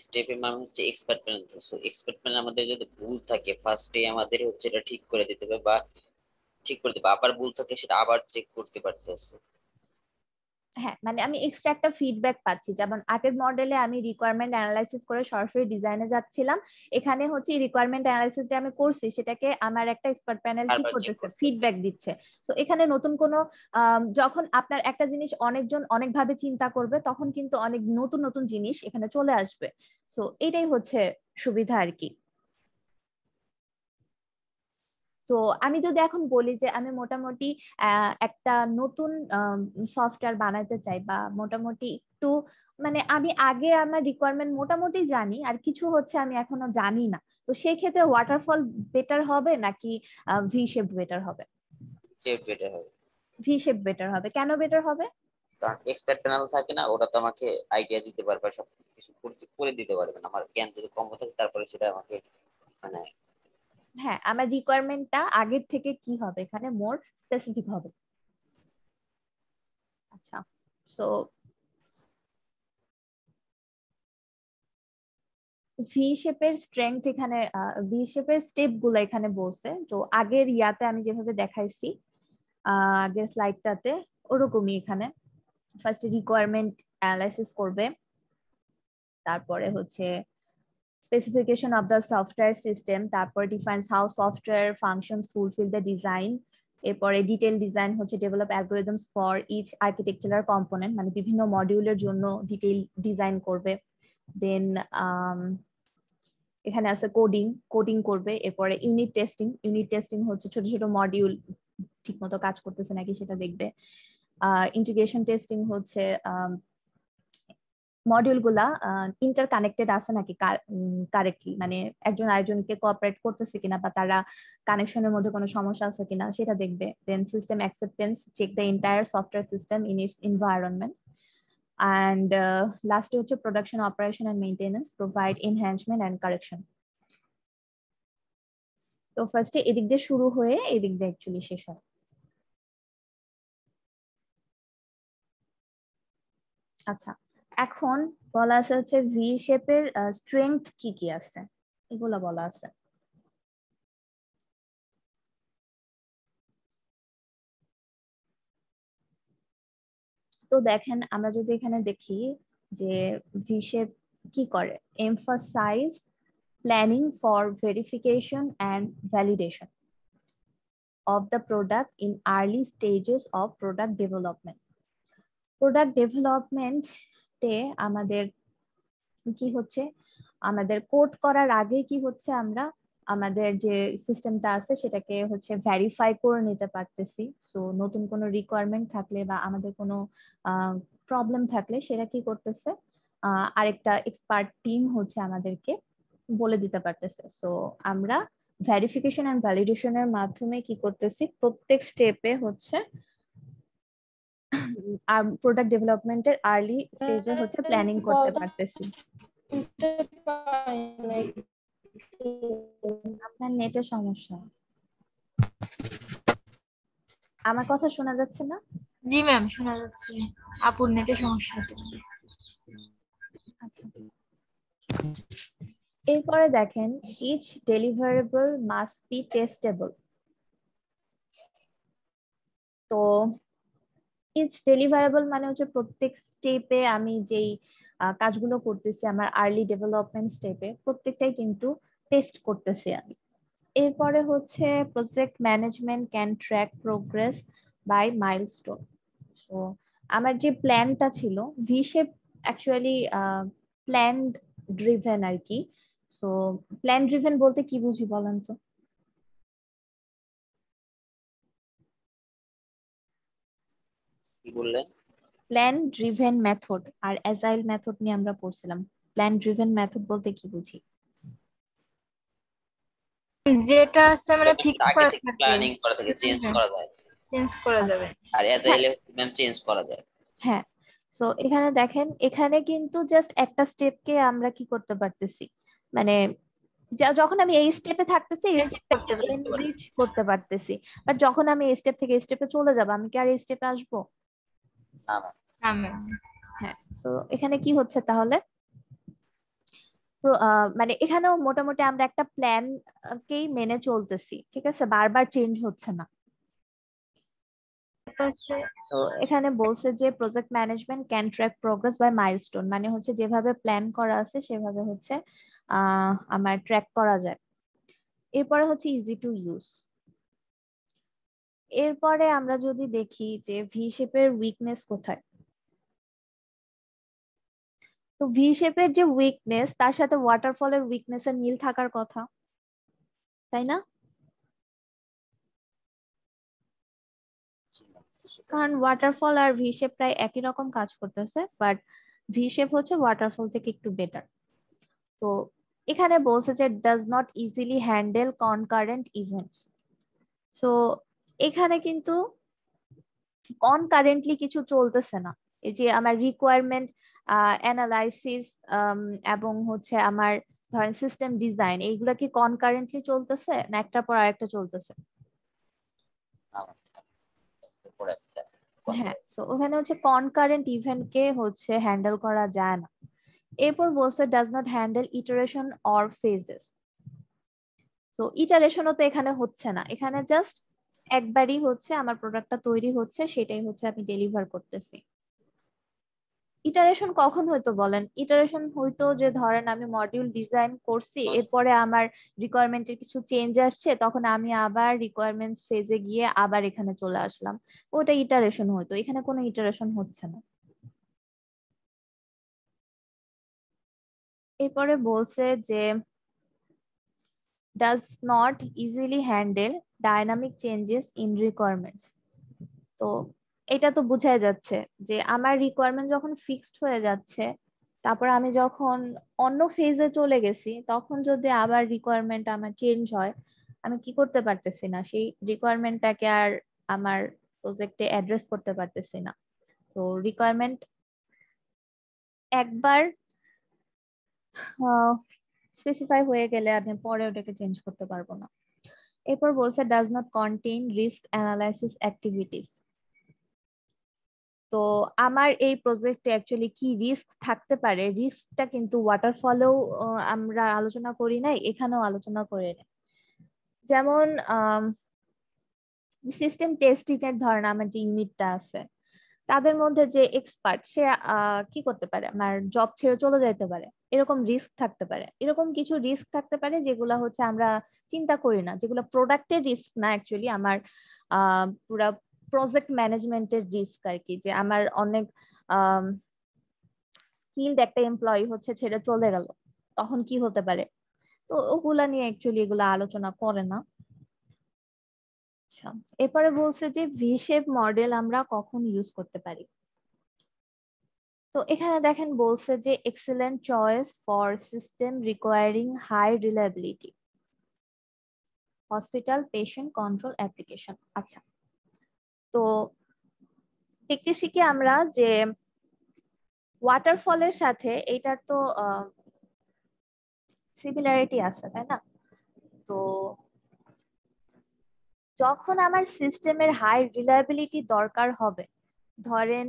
স্টেপে ম্যাম হচ্ছে expert plan. So expert plan আমাদের যদি ভুল থাকে ফার্স্টে আমাদের হচ্ছে এটা ঠিক করে দিতে হবে, বা ঠিক করে দেবে, আবার ভুল থাকলে সেটা আবার চেক করতে পারতেছে। হ্যাঁ, মানে আমি এক্সট্রা একটা ফিডব্যাক পাচ্ছি, যেমন আগের মডেলে আমি রিকোয়ারমেন্ট অ্যানালাইসিস করে সরাসরি ডিজাইনে যাচ্ছিলাম, এখানে হচ্ছে রিকোয়ারমেন্ট অ্যানালাইসিস যে আমি করছি সেটাকে আমার একটা এক্সপার্ট প্যানেল কি বারবার চেক করতেছে, করতে ফিডব্যাক পারতেছে। দিচ্ছে। তো এখানে নতুন কোনো যখন আপনার একটা জিনিস অনেকজন অনেকভাবে চিন্তা করবে তখন কিন্তু অনেক নতুন নতুন জিনিস এখানে চলে আসবে। তো এটাই হচ্ছে সুবিধা আর কি। তো আমি যদি এখন বলি যে আমি মোটামুটি একটা নতুন সফটওয়্যার বানাতে চাই, বা মোটামুটি একটু মানে আমি আগে আমার রিকোয়ারমেন্ট মোটামুটি জানি আর কিছু হচ্ছে আমি এখনো জানি না, তো সেই ক্ষেত্রে ওয়াটারফল বেটার হবে নাকি ভি শেপ বেটার হবে? চেক বেটার হবে। ভি শেপ বেটার হবে, কেন বেটার হবে? কারণ এক্সপার্ট প্যানেল থাকে না, ওরা তো আমাকে আইডিয়া দিতে পারবে, সব কিছু করতে করে দিতে পারবে না। আমার জ্ঞান যদি কম থাকে তারপরে সেটা আমাকে মানে হ্যাঁ, আমার রিকোয়ারমেন্টটা আগের থেকে কি হবে, এখানে মোর স্পেসিফিক হবে। আচ্ছা, সো ভি শেপের স্ট্রেংথ এখানে, ভি শেপের স্টেপ গুলো এখানে বলছে। তো আগের ইয়াতে আমি যেভাবে দেখাইছি আগের স্লাইডটাতে, ওরকমই এখানে ফার্স্ট রিকোয়ারমেন্ট অ্যানালাইসিস করবে, তারপরে হচ্ছে specification of the software system, তারপর defines how software functions fulfil the design, এরপরে ডিটেইল ডিজাইন হচ্ছে develop algorithms for each architectural component, মানে বিভিন্ন মডিউলের জন্য ডিটেইল ডিজাইন করবে। দেন এখানে আছে কোডিং, কোডিং করবে। এরপরে ইউনিট টেস্টিং, ইউনিট টেস্টিং হচ্ছে ছোট ছোট মডিউল ঠিকমতো কাজ করতেছে নাকি সেটা দেখবে। ইন্টিগ্রেশন টেস্টিং হচ্ছে মডিউল গুলা ইন্টার কানেক্টেড আছে নাকি কারেক্টলি, মানে একজন আরেকজনকে কোঅপারেট করতেছে কিনা বা তারা কানেকশনের মধ্যে কোনো সমস্যা আছে কিনা সেটা দেখবে। Then system acceptance, check the entire software system in its environment. and last হচ্ছে production operation and maintenance, provide enhancement and correction. তো ফার্স্টে এদিক দিয়ে শুরু হয়ে এদিক দিয়ে অ্যাকচুয়ালি শেষ হয়। আচ্ছা, এখন বলা আছে হচ্ছে ভি শেপের স্ট্রেংথ কি কি আছে, এগুলা বলা আছে। তো দেখেন আমরা যদি এখানে দেখি যে ভি শেপ কি করে, emphasise planning for verification and validation of the product in early stages of product development. Product ডেভেলপমেন্টে আমাদের কি হচ্ছে, আমাদের কোড করার আগে কি হচ্ছে আমরা আমাদের যে সিস্টেমটা আছে সেটাকে হচ্ছে ভেরিফাই করে নিতে পারতেছি। সো নতুন কোনো রিকোয়ারমেন্ট থাকলে বা আমাদের কোনো প্রবলেম থাকলে সেটা কি করতেছে, আরেকটা এক্সপার্ট টিম হচ্ছে আমাদেরকে বলে দিতে পারতেছে। সো আমরা ভেরিফিকেশন এন্ড ভ্যালিডেশনের মাধ্যমে কি করতেছি, প্রত্যেক স্টেপে হচ্ছে প্রোডাক্ট ডেভেলপমেন্টের আর্লি স্টেজে হচ্ছে প্ল্যানিং করতে পারতেছি। আপনার নেটের সমস্যা, আমার কথা শোনা যাচ্ছে না? জি ম্যাম শোনা যাচ্ছে, আপুর নেটে সমস্যা হতে পারে। আচ্ছা, এরপরে দেখেন each deliverable must be testable. তো each deliverable মানে হচ্ছে প্রত্যেক স্টেপে আমি যেই কাজগুলো করতেছি আমার আর্লি ডেভেলপমেন্ট স্টেপে প্রত্যেকটাই কিন্তু টেস্ট করতেছি আমি। এরপরে হচ্ছে project management can track progress by milestone. So আমার যে প্ল্যানটা ছিল V shape actually plan driven আর কি। সো প্ল্যান ড্রিভেন বলতে কি বুঝি বলেন তো? কি বললেন? প্ল্যান ড্রিভেন মেথড আর অ্যাজাইল মেথড নিয়ে আমরা পড়ছিলাম। প্ল্যান ড্রিভেন মেথড বলতে কি বুঝি? যেটা আছে মানে এটা ফিক্স আগে করা থেকে থাকে, প্ল্যানিং করা থাকে, চেঞ্জ করা যায়। চেঞ্জ করা যাবে। আর অ্যাজাইলে ম্যাম চেঞ্জ করা যায়। হ্যাঁ, সো এখানে দেখেন, এখানে কিন্তু জাস্ট একটা স্টেপকে আমরা কি করতে পারতেছি, মানে যখন আমি এই স্টেপে থাকতেছি এই স্টেপটাকে এনরিচ করতে পারতেছি, বাট যখন আমি এই স্টেপ থেকে এই স্টেপে চলে যাব আমি কি আর এই স্টেপে আসবো? না ম্যাম। হ্যাঁ। সো এখানে কি হচ্ছে তাহলে, মানে এখানেও মোটামুটি আমরা একটা প্ল্যান কেই মেনে চলতেছি, ঠিক আছে, বারবার চেঞ্জ হচ্ছে না। তো এখানে বলছে যে project management can track progress by milestone, মানে হচ্ছে যেভাবে প্ল্যান করা আছে সেভাবে হচ্ছে আমার ট্র্যাক করা যায়। এরপরে হচ্ছে ইজি টু ইউজ। এরপরে আমরা যদি দেখি যে ভি শেপের উইকনেস কোথায়, তো ভি শেপের যে উইকনেস তার সাথে ওয়াটারফলের উইকনেস এর মিল থাকার কথা, তাই না? কারণ ওয়াটারফল আর ভি শেপ প্রায় একই রকম কাজ করতেছে, বাট ভি শেপ হচ্ছে ওয়াটারফল থেকে একটু বেটার। তো এখানে বলছে যে does not easily handle concurrent events. So এখানে কিন্তু কনকারেন্টলি কিছু চলতেছে না। এই যে আমার রিকোয়ারমেন্ট অ্যানালাইসিস এবং হচ্ছে আমার ধরেন সিস্টেম ডিজাইন, এইগুলা কি কনকারেন্টলি চলতেছে না একটার পর আরেকটা চলতেছে? হ্যাঁ। তো ওখানে হচ্ছে কনকারেন্ট ইভেন্ট কে হচ্ছে হ্যান্ডেল করা যায় না। এরপর বলছে does not handle iteration or phases. তো ইটারেশনও তো এখানে হচ্ছে না, এখানে জাস্ট একবারই হচ্ছে আমার প্রোডাক্টটা তৈরি হচ্ছে, সেটাই হচ্ছে আমি ডেলিভার করতেছি। ইটারেশন কখন হয়তো বলেন? ইটারেশন হয়তো যে ধরেন আমি মডিউল ডিজাইন করছি, এরপরে আমার রিকোয়ারমেন্টের কিছু চেঞ্জ আসছে, তখন আমি আবার রিকোয়ারমেন্ট ফেজে গিয়ে আবার এখানে চলে আসলাম, ওটা ইটারেশন হয়তো। এখানে কোনো ইটারেশন হচ্ছে না। এরপরে বলছে যে does not easily handle dynamic changes in requirements। তো এটা তো বোঝাই যাচ্ছে যে আমার রিকোয়ারমেন্ট যখন ফিক্সড হয়ে যাচ্ছে, তারপর আমি যখন অন্য ফেজে চলে গেছি, তখন যদি আবার রিকোয়ারমেন্ট আমার চেঞ্জ হয়, আমি কি করতে পারতেছি না, সেই রিকোয়ারমেন্টটাকে আর আমার প্রজেক্টে অ্যাড্রেস করতে পারতেছি না। তো রিকোয়ারমেন্ট একবার স্পেসিফাই হয়ে গেলে আমি পরে ওটাকে চেঞ্জ করতে পারবো না। এরপর বলছে does not contain risk analysis activities. তো আমার এই প্রজেক্টে অ্যাকচুয়ালি কি রিস্ক থাকতে পারে, রিস্কটা কিন্তু ওয়াটারফলেও আমরা আলোচনা করি নাই, এখানেও আলোচনা করে নাই। যেমন সিস্টেম টেস্টিং এর ধরেন আমার যে ইউনিটটা আছে, তাদের মধ্যে যে এক্সপার্ট সে কি করতে পারে, আমার জব ছেড়ে চলে যেতে পারে, এরকম রিস্ক থাকতে পারে। এরকম কিছু রিস্ক থাকতে পারে যেগুলো হচ্ছে আমরা চিন্তা করি না, যেগুলো প্রোডাক্টের রিস্ক না, অ্যাকচুয়ালি আমার পুরা প্রজেক্ট ম্যানেজমেন্টের রিস্ক আর কি, যে আমার অনেক স্কিলড একটা এমপ্লয়ি হচ্ছে ছেড়ে চলে গেল, তখন কি হতে পারে। তো ওগুলা নিয়ে অ্যাকচুয়ালি এগুলা আলোচনা করে না। আচ্ছা, এরপরে বলছে যে ভি শেপ মডেল আমরা কখন ইউজ করতে পারি। তো এখানে দেখেন বলছে যে excellent choice for system requiring high reliability, hospital patient control application. আচ্ছা, তো দেখতেছি কি আমরা যে ওয়াটারফলের সাথে এইটার তো সিমিলারিটি আছে, তাই না? তো যখন আমার সিস্টেমের হাই রিলায়েবিলিটি দরকার হবে, ধরেন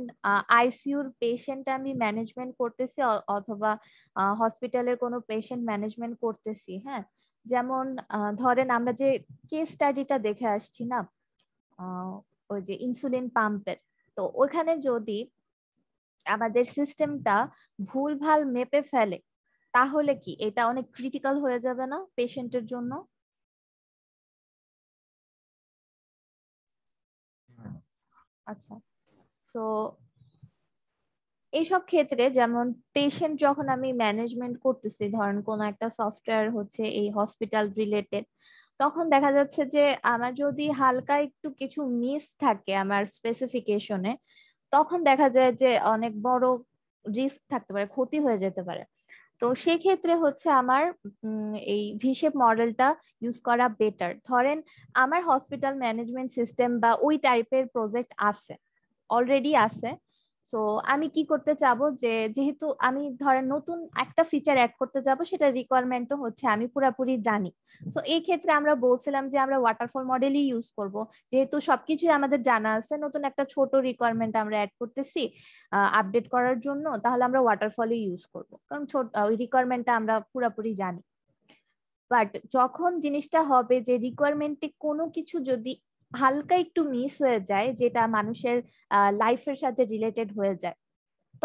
আইসিইউর পেশেন্ট আমি ম্যানেজমেন্ট করতেছি অথবা হসপিটালের কোনো পেশেন্ট ম্যানেজমেন্ট করতেছি, হ্যাঁ, যেমন ধরেন আমরা যে কেস স্টাডিটা দেখে আসছি না, ওই যে ইনসুলিন পাম্পের, তো ওখানে যদি আমাদের সিস্টেমটা ভুলভাল মেপে ফেলে, তাহলে কি এটা অনেক ক্রিটিক্যাল হয়ে যাবে না পেশেন্টের জন্য? আচ্ছা, সো এইসব ক্ষেত্রে যেমন পেশেন্ট যখন আমি ম্যানেজমেন্ট করতেছি, ধরেন কোন একটা সফটওয়্যার হচ্ছে এই হসপিটাল রিলেটেড, তখন দেখা যাচ্ছে যে আমার যদি হালকা একটু কিছু মিস থাকে আমার স্পেসিফিকেশনে, তখন দেখা যায় যে অনেক বড় রিস্ক থাকতে পারে, ক্ষতি হয়ে যেতে পারে। তো সেই ক্ষেত্রে হচ্ছে আমার এই ভিশেপ মডেলটা ইউজ করা বেটার। ধরেন আমার হসপিটাল ম্যানেজমেন্ট সিস্টেম বা ওই টাইপের প্রজেক্ট আছে, অলরেডি আছে, সো আমি কি করতে চাবো যে যেহেতু আমি ধরেন নতুন একটা ফিচার অ্যাড করতে যাব, সেটা রিকোয়ারমেন্টও হচ্ছে আমি পুরাপুরি জানি। সো এই ক্ষেত্রে আমরা বলছিলাম যে আমরা ওয়াটারফল মডেলই ইউজ করব, যেহেতু সবকিছুই আমাদের জানা আছে, নতুন একটা ছোট রিকোয়ারমেন্ট আমরা অ্যাড করতেছি আপডেট করার জন্য, তাহলে আমরা ওয়াটারফলই ইউজ করব, কারণ ছোট ওই রিকোয়ারমেন্টটা আমরা পুরাপুরি জানি। বাট যখন জিনিসটা হবে যে রিকোয়ারমেন্টে কোনো কিছু যদি হালকা একটু মিস হয়ে যায়, যেটা মানুষের লাইফের সাথে রিলেটেড হয়ে যায়,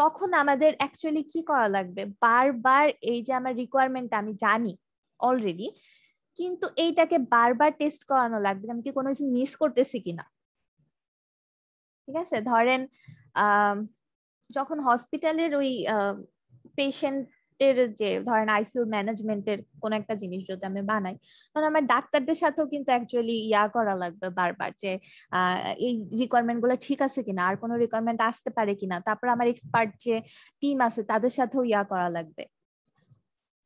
তখন আমাদের অ্যাকচুয়ালি কি করা লাগবে, বারবার এই যে আমার রিকোয়ারমেন্ট আমি জানি অলরেডি, কিন্তু এইটাকে বারবার টেস্ট করানো লাগবে যে আমি কি কোনো কিছু মিস করতেছি কিনা। ঠিক আছে, ধরেন যখন হসপিটালের ওই পেশেন্টের যে ধরেন আইসিইউ ম্যানেজমেন্টের কোন একটা জিনিস যদি আমি বানাই, তখন আমার ডাক্তারদের সাথেও কিন্তু অ্যাকচুয়ালি করা লাগবে বারবার যে এই রিকোয়ারমেন্ট গুলো ঠিক আছে কিনা, আর কোনো রিকোয়ারমেন্ট আসতে পারে কিনা, তারপর আমার এক্সপার্ট যে টিম আছে তাদের সাথেও করা লাগবে।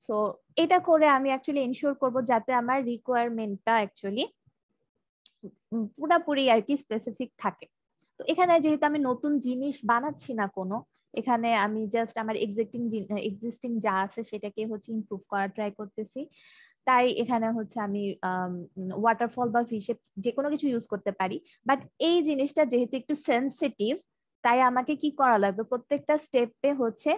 সো এটা করে আমি অ্যাকচুয়ালি এনশিওর করব যাতে আমার রিকোয়ারমেন্টটা অ্যাকচুয়ালি পুরোপুরি আর কি স্পেসিফিক থাকে। তো এখানে যেহেতু আমি নতুন জিনিস বানাচ্ছি না কোনো, এখানে আমি জাস্ট আমার এক্সিস্টিং যা আছে সেটাকে হচ্ছে ইমপ্রুভ করার ট্রাই করতেছি। তাই এখানে হচ্ছে আমি ওয়াটারফল বা ফিশে যে কোনো কিছু ইউজ করতে পারি, বাট এই জিনিসটা যেহেতু একটু সেনসিটিভ, তাই আমাকে কি করা লাগবে, প্রত্যেকটা স্টেপে হচ্ছে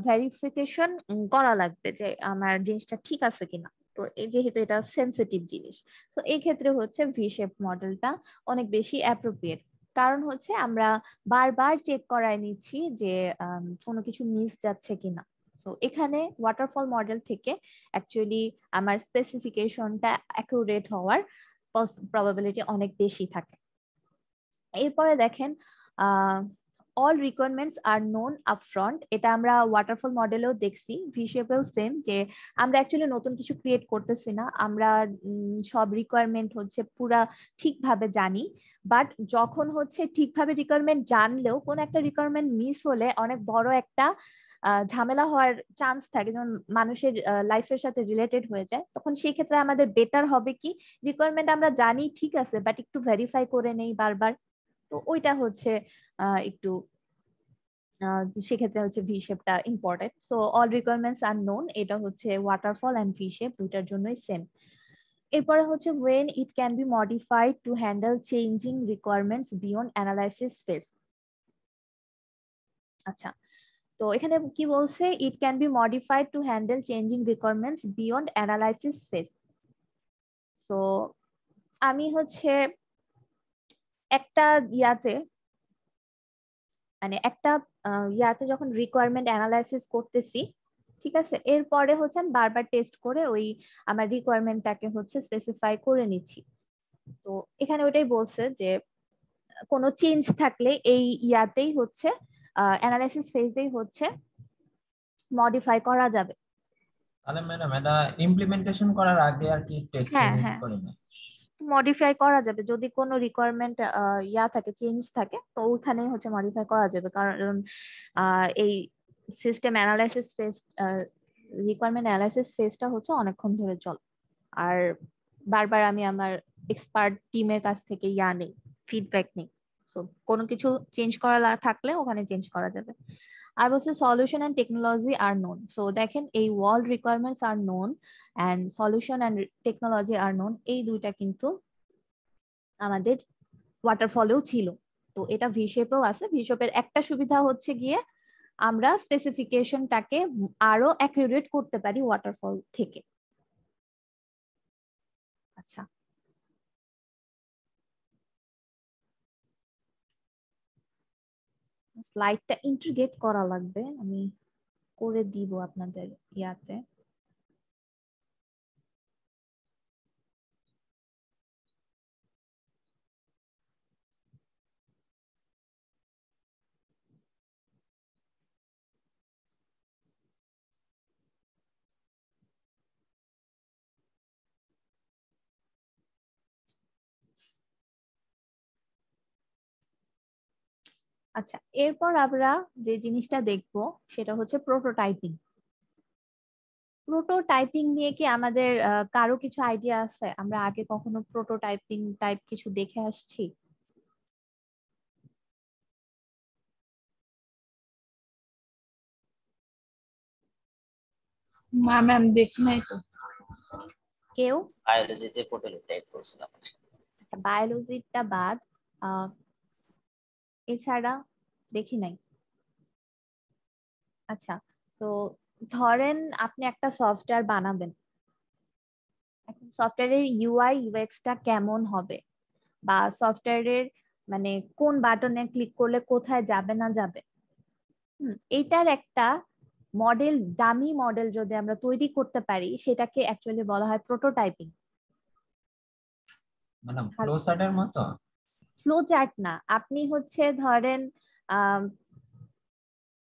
ভেরিফিকেশন করা লাগবে যে আমার জিনিসটা ঠিক আছে কিনা। তো যেহেতু এটা সেনসিটিভ জিনিস, তো এই ক্ষেত্রে হচ্ছে ভি শেপ মডেলটা অনেক বেশি অ্যাপ্রোপ্রিয়েট। কারণ হচ্ছে আমরা বারবার চেক করায় নিচ্ছি যে কোনো কিছু মিস যাচ্ছে কিনা। তো এখানে ওয়াটারফল মডেল থেকে অ্যাকচুয়ালি আমার স্পেসিফিকেশনটা অ্যাকুরেট হওয়ার প্রবাবিলিটি অনেক বেশি থাকে। এরপরে দেখেন all requirements are known upfront, এটা আমরা ওয়াটারফল মডেলেও দেখছি, ভি শেপেও সেম, যে আমরা অ্যাকচুয়ালি নতুন কিছু ক্রিয়েট করতেছি না, আমরা সব রিকোয়ারমেন্ট হচ্ছে পুরা ঠিকভাবে জানি। বাট যখন হচ্ছে ঠিকভাবে রিকোয়ারমেন্ট জানলেও কোন একটা রিকোয়ারমেন্ট মিস হলে অনেক বড় একটা ঝামেলা হওয়ার চান্স থাকে, যেমন মানুষের লাইফের সাথে রিলেটেড হয়ে যায়, তখন সেই ক্ষেত্রে আমাদের বেটার হবে কি, রিকোয়ারমেন্ট আমরা জানি ঠিক আছে, বাট একটু ভেরিফাই করে নেই বারবার। তো ওইটা হচ্ছে একটু সেক্ষেত্রে হচ্ছে ভি শেপটা important. So all requirements are known, এটা হচ্ছে ওয়াটারফল এন্ড ভি শেপ দুইটার জন্যই সেম। এরপরে হচ্ছে when it can be modified to handle changing requirements beyond analysis phase। আচ্ছা, তো এখানে কি বলছে, it can be modified to handle changing requirements beyond analysis phase। So আমি হচ্ছে একটা ইয়াতে মানে একটা ইয়াতে যখন রিকোয়ারমেন্ট অ্যানালাইসিস করতেছি, ঠিক আছে, এরপরে হচ্ছে আমি বারবার টেস্ট করে ওই আমার রিকোয়ারমেন্টটাকে হচ্ছে স্পেসিফাই করে নিচ্ছি। তো এখানে ওইটাই বলছে যে কোনো চেঞ্জ থাকলে এই ইয়াতেই হচ্ছে অ্যানালাইসিস ফেজেই হচ্ছে মডিফাই করা যাবে। তাহলে ম্যাডাম এটা ইমপ্লিমেন্টেশন করার আগে আর কি টেস্টিং হ্যাঁ করে না? মডিফাই করা যাবে যদি কোনো রিকোয়ারমেন্ট থাকে, চেঞ্জ থাকে, তো ওখানেই হচ্ছে মডিফাই করা যাবে। কারণ এই system analysis phase, requirement analysis ফেজটা হচ্ছে অনেকক্ষণ ধরে চলে, আর বারবার আমি আমার এক্সপার্ট টিমের কাছ থেকে নেই, ফিডব্যাক নেই। সো কোনো কিছু চেঞ্জ করা থাকলে ওখানে চেঞ্জ করা যাবে। আর বলছে solution and technology are known. So দেখেন এই world requirements are known and solution and technology are known, এই দুইটা কিন্তু আমাদের ওয়াটারফলেও ছিল। তো এটা ভি শেপেও আছে। ভি শেপের একটা সুবিধা হচ্ছে গিয়ে আমরা স্পেসিফিকেশনটাকে আরো অ্যাকুরেট করতে পারি ওয়াটারফল থেকে। আচ্ছা, স্লাইডটা ইন্টিগ্রেট করা লাগবে, আমি করে দিব আপনাদের ইয়াতে। আচ্ছা, এরপর আমরা যে জিনিসটা দেখব সেটা হচ্ছে প্রোটোটাইপিং। প্রোটোটাইপিং নিয়ে কি আমাদের কারো কিছু আইডিয়া আছে? আমরা আগে কখনো প্রোটোটাইপিং টাইপ কিছু দেখে আসছি? না ম্যাম দেখি নাই তো। কেউ? বায়োলজিতে পোর্টালে টাইপ করছিলাম। আচ্ছা, বায়োলজিটা বাদ, এছাড়া দেখি নাই। আচ্ছা, তো ধরেন আপনি একটা সফটওয়্যার বানাবেন, এখন সফটওয়্যারের ইউআই ইউএক্স টা কেমন হবে, বা সফটওয়্যারের মানে কোন বাটনে ক্লিক করলে কোথায় যাবে না যাবে, এইটার একটা মডেল, ডামি মডেল যদি আমরা তৈরি করতে পারি, সেটাকে অ্যাকচুয়ালি বলা হয় প্রোটোটাইপিং। মানে ফ্লো চার্টের মতো? ফ্লো চার্ট না, আপনি হচ্ছে ধরেন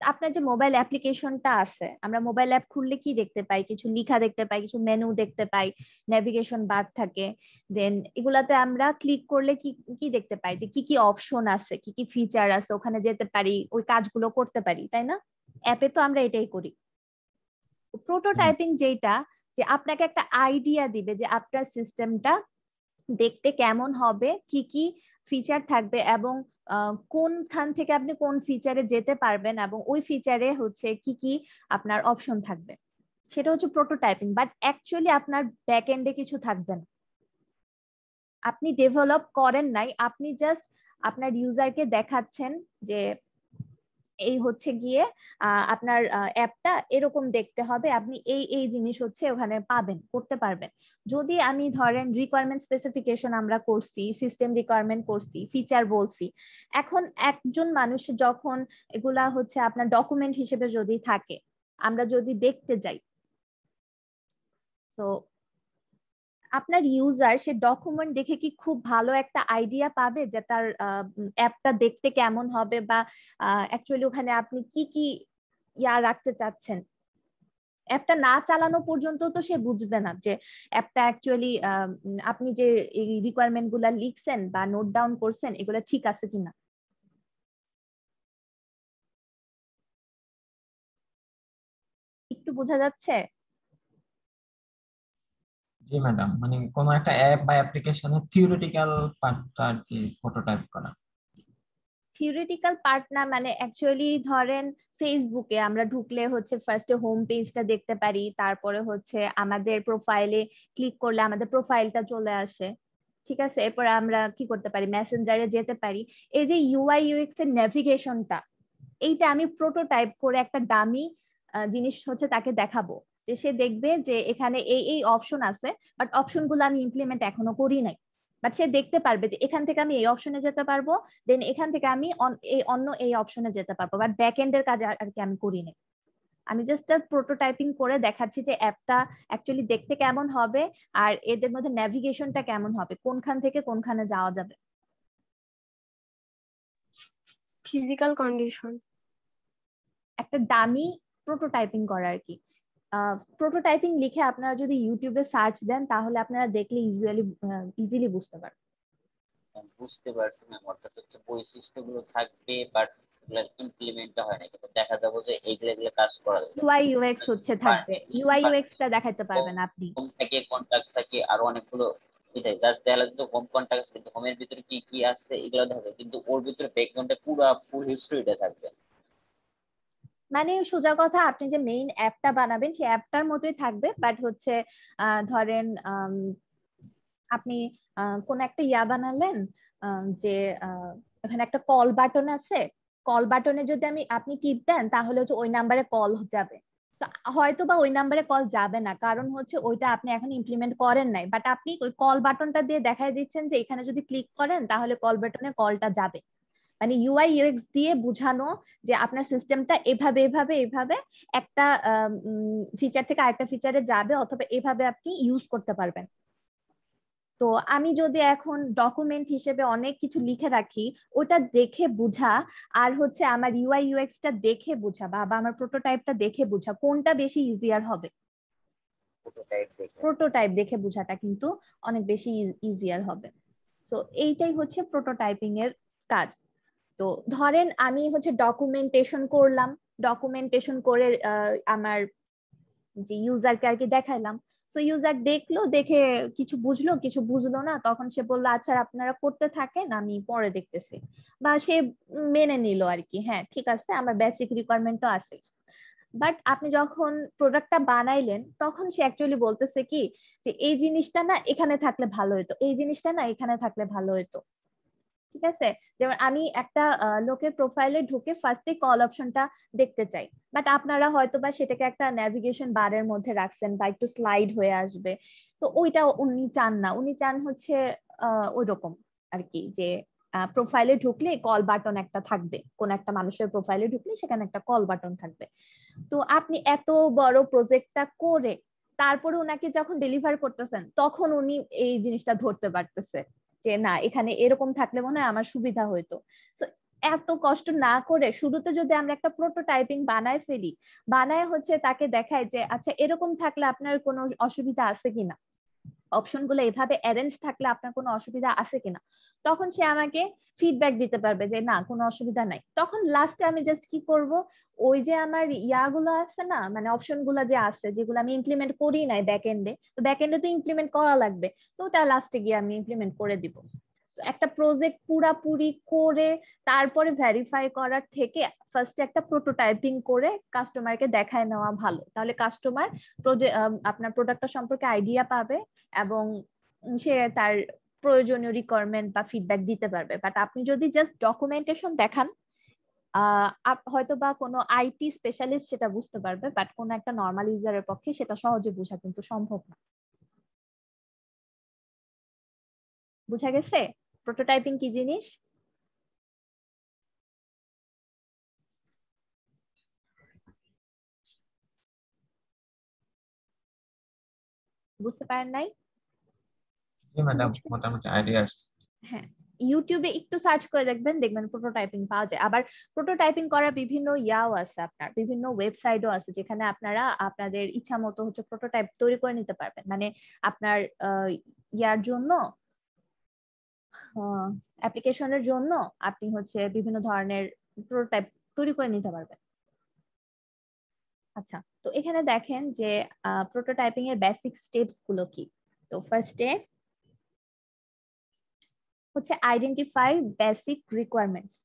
আপনার যে মোবাইল অ্যাপ্লিকেশনটা আছে, আমরা মোবাইল অ্যাপ খুললে কি দেখতে পাই, কিছু লেখা দেখতে পাই, কিছু মেনু দেখতে পাই, নেভিগেশন বার থাকে, দেন এগুলাতে আমরা ক্লিক করলে কি কি দেখতে পাই, যে কি কি অপশন আছে, কি কি ফিচার আছে, ওখানে যেতে পারি, ওই কাজগুলো করতে পারি, তাই না? অ্যাপে তো আমরা এটাই করি। প্রোটোটাইপিং যেটা, যে আপনাকে একটা আইডিয়া দিবে যে আপনার সিস্টেমটা দেখতে কেমন হবে, কি কি ফিচার থাকবে, এবং কোনখান থেকে আপনি কোন ফিচারে যেতে পারবেন, এবং ওই ফিচারে হচ্ছে কি কি আপনার অপশন থাকবে, সেটা হচ্ছে প্রোটোটাইপিং। বাট অ্যাকচুয়ালি আপনার ব্যাক এন্ডে কিছু থাকবে না, আপনি ডেভেলপ করেন নাই, আপনি জাস্ট আপনার ইউজারকে দেখাচ্ছেন যে এই হচ্ছে গিয়ে আপনার অ্যাপটা এরকম দেখতে হবে, আপনি এই এই জিনিস হচ্ছে ওখানে পাবেন, করতে পারবেন। যদি আমি ধরেন রিকোয়ারমেন্ট স্পেসিফিকেশন আমরা করছি, সিস্টেম রিকোয়ারমেন্ট করছি, ফিচার বলছি, এখন একজন মানুষ যখন এগুলা হচ্ছে আপনার ডকুমেন্ট হিসেবে যদি থাকে, আমরা যদি দেখতে যাই, তো আপনার ইউজার সে ডকুমেন্ট দেখে কি খুব ভালো একটা আইডিয়া পাবে যে তার অ্যাপটা দেখতে কেমন হবে, বা অ্যাকচুয়ালি ওখানে আপনি কি কি ইয়া রাখতে চাচ্ছেন? অ্যাপটা না চালানো পর্যন্ত তো সে বুঝবে না যে অ্যাপটা অ্যাকচুয়ালি আপনি যে এই রিকোয়ারমেন্ট গুলা লিখছেন বা নোট ডাউন করছেন এগুলা ঠিক আছে কিনা। একটু বোঝা যাচ্ছে? জি ম্যাডাম, মানে কোন একটা অ্যাপ বা অ্যাপ্লিকেশনের থিওরিটিক্যাল পার্টটা আর কি প্রোটোটাইপ করা। থিওরিটিক্যাল পার্ট না, মানে অ্যাকচুয়ালি ধরেন ফেসবুকে আমরা ঢুকলে হচ্ছে ফার্স্টে হোম পেজটা দেখতে পারি, তারপরে হচ্ছে আমাদের প্রোফাইলে ক্লিক করলে আমাদের প্রোফাইলটা চলে আসে, ঠিক আছে? এরপর আমরা কি করতে পারি, মেসেঞ্জারে যেতে পারি। এই যে ইউআই ইউএক্স এর নেভিগেশনটা, এইটা আমি প্রোটোটাইপ করে একটা ডামি জিনিস হচ্ছে তাকে দেখাবো, যে সে দেখবে যে এখানে এই এই অপশন আছে, বাট অপশন গুলো আমি ইমপ্লিমেন্ট এখনো করি নাই, বাট সে দেখতে পারবে যে এখান থেকে আমি এই অপশনে যেতে পারবো, দেন এখান থেকে আমি অন্য এই অপশনে যেতে পারবো, বাট ব্যাক এন্ডের কাজ আর কি আমি করি নাই। আমি জাস্ট প্রোটোটাইপিং করে দেখাচ্ছি যে অ্যাপটা অ্যাকচুয়ালি দেখতে কেমন হবে, আর এদের মধ্যে নেভিগেশনটা কেমন হবে, কোনখান থেকে কোনখানে যাওয়া যাবে। ফিজিক্যাল কন্ডিশন, একটা ডামি প্রোটোটাইপিং করা আর কি। প্রোটোটাইপিং লিখে আপনারা যদি ইউটিউবে সার্চ দেন, তাহলে আপনারা দেখলে ইজিলি বুঝতে পারবেন। বুঝতে পারছি ম্যাম, অর্থাৎ হচ্ছে বৈশিষ্ট্যগুলো থাকবে বাট এগুলো ইমপ্লিমেন্টটা হয় না, কিন্তু দেখা যাবে যে এগুলো কাজ করা যাবে। ইউআই ইউএক্স হচ্ছে থাকবে, ইউআই ইউএক্স টা দেখাতে পারবেন আপনি। হোম থেকে কন্টাক্ট থাকে আরো অনেকগুলো, এটাই জাস্ট দেখা যাচ্ছে হোম কন্টাক্ট আছে, কিন্তু হোমের ভিতরে কি কি আছে এগুলো দেখা যায়, কিন্তু ওর ভিতরে ব্যাকগ্রাউন্ডে পুরো ফুল হিস্ট্রিটা থাকবে। মানে সোজা কথা, আপনি যে মেইন অ্যাপটা বানাবেন সেই অ্যাপটার মতোই থাকবে, বাট হচ্ছে ধরেন আপনি কোন একটা ইয়া বানালেন, যে এখানে একটা কল বাটন আছে, কল বাটনে যদি আপনি টিপ দেন, তাহলে হচ্ছে ওই নাম্বারে কল যাবে। তো হয়তো বা ওই নাম্বারে কল যাবে না, কারণ হচ্ছে ওইটা আপনি এখন ইমপ্লিমেন্ট করেন নাই, বাট আপনি ওই কল বাটনটা দিয়ে দেখাই দিচ্ছেন যে এখানে যদি ক্লিক করেন তাহলে কল বাটনে কলটা যাবে। মানে ইউআই ইউএক্স দিয়ে বুঝানো যে আপনার সিস্টেমটা এভাবে এভাবে এভাবে একটা ফিচার থেকে আরেকটা ফিচারে যাবে, অথবা এভাবে আপনি ইউজ করতে পারবেন। তো আমি যদি এখন ডকুমেন্ট হিসেবে অনেক কিছু লিখে রাখি, ওটা দেখে বুঝা আর হচ্ছে আমার ইউআই ইউএক্স টা দেখে বুঝা, বা আমার প্রোটোটাইপটা দেখে বুঝা, কোনটা বেশি ইজিয়ার হবে? প্রোটোটাইপ দেখে বুঝাটা কিন্তু অনেক বেশি ইজিয়ার হবে। সো এইটাই হচ্ছে প্রোটোটাইপিং এর কাজ। তো ধরেন আমি হচ্ছে ডকুমেন্টেশন করলাম, ডকুমেন্টেশন করে আমার যে ইউজারকে আর কি দেখাইলাম, তো ইউজার দেখলো, দেখে কিছু বুঝলো কিছু বুঝলো না, তখন সে বললো আচ্ছা আপনারা করতে থাকেন আমি পরে দেখতেছি, বা সে মেনে নিল আর কি, হ্যাঁ ঠিক আছে আমার বেসিক রিকোয়ারমেন্ট তো আছে। বাট আপনি যখন প্রোডাক্টটা বানাইলেন তখন সে অ্যাকচুয়ালি বলতেছে কি যে এই জিনিসটা না এখানে থাকলে ভালো হতো, এই জিনিসটা না এখানে থাকলে ভালো হতো। ঠিক আছে, যেমন আমি একটা লোকের প্রোফাইলে ঢুকে ফার্স্টে কল অপশনটা দেখতে চাই, বাট আপনারা হয়তো বা সেটাকে একটা নেভিগেশন বারের মধ্যে রাখছেন বা একটু স্লাইড হয়ে আসবে, তো ওইটা উনি চান না। উনি চান হচ্ছে ওইরকম আর কি, যে প্রোফাইলে ঢুকলে কল বাটন একটা থাকবে, কোন একটা মানুষের প্রোফাইলে ঢুকলে সেখানে একটা কল বাটন থাকবে। তো আপনি এত বড় প্রজেক্টটা করে তারপরে ওনাকে যখন ডেলিভার করতেছেন তখন উনি এই জিনিসটা ধরতে পারতেছে যে না এখানে এরকম থাকলে মনে হয় আমার সুবিধা হইতো। সো এত কষ্ট না করে শুরুতে যদি আমরা একটা প্রোটোটাইপিং বানায় ফেলি, বানায় হচ্ছে তাকে দেখায় যে আচ্ছা এরকম থাকলে আপনার কোনো অসুবিধা আছে কিনা, অপশন গুলো এভাবে অ্যারেঞ্জ থাকলে আপনার কোনো অসুবিধা আছে কিনা, তখন সে আমাকে ফিডব্যাক দিতে পারবে যে না কোনো অসুবিধা নাই। তখন লাস্টে আমি জাস্ট কি করব, ওই যে আমার ইয়াগুলো আছে না, মানে অপশন গুলো যে আছে যেগুলো আমি ইমপ্লিমেন্ট করি নাই ব্যাক এন্ডে, তো ব্যাক এন্ডে তো ইমপ্লিমেন্ট করা লাগবে, তো ওটা লাস্টে গিয়ে আমি ইমপ্লিমেন্ট করে দিব। একটা প্রজেক্ট পুরাপুরি করে তারপরে ভেরিফাই করার থেকে ফার্স্টে একটা প্রোটোটাইপিং করে কাস্টমারকে দেখায় নেওয়া ভালো, তাহলে কাস্টমার আপনার প্রোডাক্টটা সম্পর্কে আইডিয়া পাবে এবং সে তার প্রয়োজনীয় রিকোয়ারমেন্ট বা ফিডব্যাক দিতে পারবে। বাট আপনি যদি জাস্ট ডকুমেন্টেশন দেখান, হয়তো বা কোনো আইটি স্পেশালিস্ট সেটা বুঝতে পারবে, বাট কোনো একটা নর্মাল ইউজারের পক্ষে সেটা সহজে বোঝা কিন্তু সম্ভব না। বুঝা গেছে প্রোটোটাইপিং কি জিনিস? বুঝতে পারেন নাই? জি ম্যাডাম, মোটামুটি আইডিয়া আসছে। হ্যাঁ, ইউটিউবে একটু সার্চ করে দেখবেন, দেখবেন প্রোটোটাইপিং পাওয়া যায়। আবার প্রোটোটাইপিং করার বিভিন্ন ইয়াও আছে, আপনার বিভিন্ন ওয়েবসাইটও আছে যেখানে আপনারা আপনাদের ইচ্ছা মতো হচ্ছে প্রোটোটাইপ তৈরি করে নিতে পারবেন। মানে আপনার ইয়ার জন্য, অ্যাপ্লিকেশনের জন্য আপনি হচ্ছে বিভিন্ন ধরনের প্রোটোটাইপ তৈরি করে নিতে পারবেন। আচ্ছা, তো এখানে দেখেন যে প্রোটোটাইপিং এর বেসিক স্টেপস গুলো কি। তো ফার্স্টে হচ্ছে আইডেন্টিফাই বেসিক রিকোয়ারমেন্টস,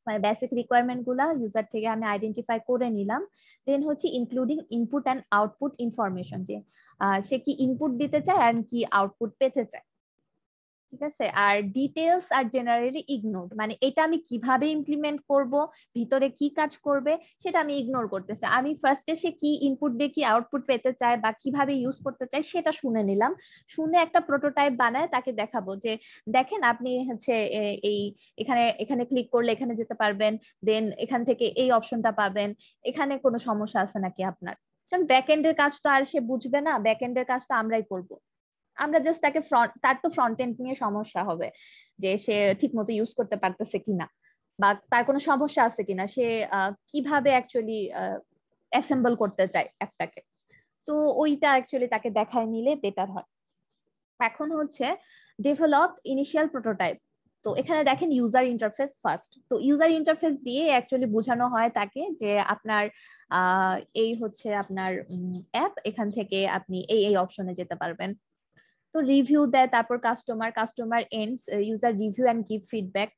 মানে বেসিক রিকোয়ারমেন্ট গুলা ইউজার থেকে আমি আইডেন্টিফাই করে নিলাম। দেন হচ্ছে including input and output information, যে সে কি ইনপুট দিতে চায় আর কি আউটপুট পেতে চায়। ঠিক আছে, আর ডিটেলস আর জেনারেলি ইগনোরড, মানে এটা আমি কিভাবে ইমপ্লিমেন্ট করব, ভিতরে কি কাজ করবে সেটা আমি ইগনোর করতেছি। আমি ফার্স্টে সে কি ইনপুট দিয়ে কি আউটপুট পেতে চায় বা কিভাবে ইউজ করতে চায় সেটা শুনে নিলাম, শুনে একটা প্রোটোটাইপ বানায় তাকে দেখাবো যে দেখেন আপনি হচ্ছে এই এখানে এখানে ক্লিক করলে এখানে যেতে পারবেন, দেন এখান থেকে এই অপশনটা পাবেন, এখানে কোনো সমস্যা আছে নাকি আপনার। কারণ ব্যাক এন্ডের কাজ তো আর সে বুঝবে না, ব্যাক এন্ডের কাজ তো আমরাই করবো। আমরা জাস্ট তাকে তার তো ফ্রন্ট এন্ড নিয়ে সমস্যা হবে যে সে ঠিক মতো ইউজ করতে পারতেছে কিনা বা তার কোনো সমস্যা আছে কিনা, সে কিভাবে অ্যাকচুয়ালি অ্যাসেম্বল করতে চায় অ্যাপটাকে, তো ওইটা অ্যাকচুয়ালি তাকে দেখায় নিলে বেটার হয়। এখন হচ্ছে ডেভেলপ ইনিশিয়াল প্রোটোটাইপ। তো এখানে দেখেন ইউজার ইন্টারফেস ফার্স্ট, তো ইউজার ইন্টারফেস দিয়ে অ্যাকচুয়ালি বোঝানো হয় তাকে যে আপনার এই হচ্ছে আপনার অ্যাপ, এখান থেকে আপনি এই এই অপশনে যেতে পারবেন। তো রিভিউ দেয়, তারপর customer ends user review and give feedback.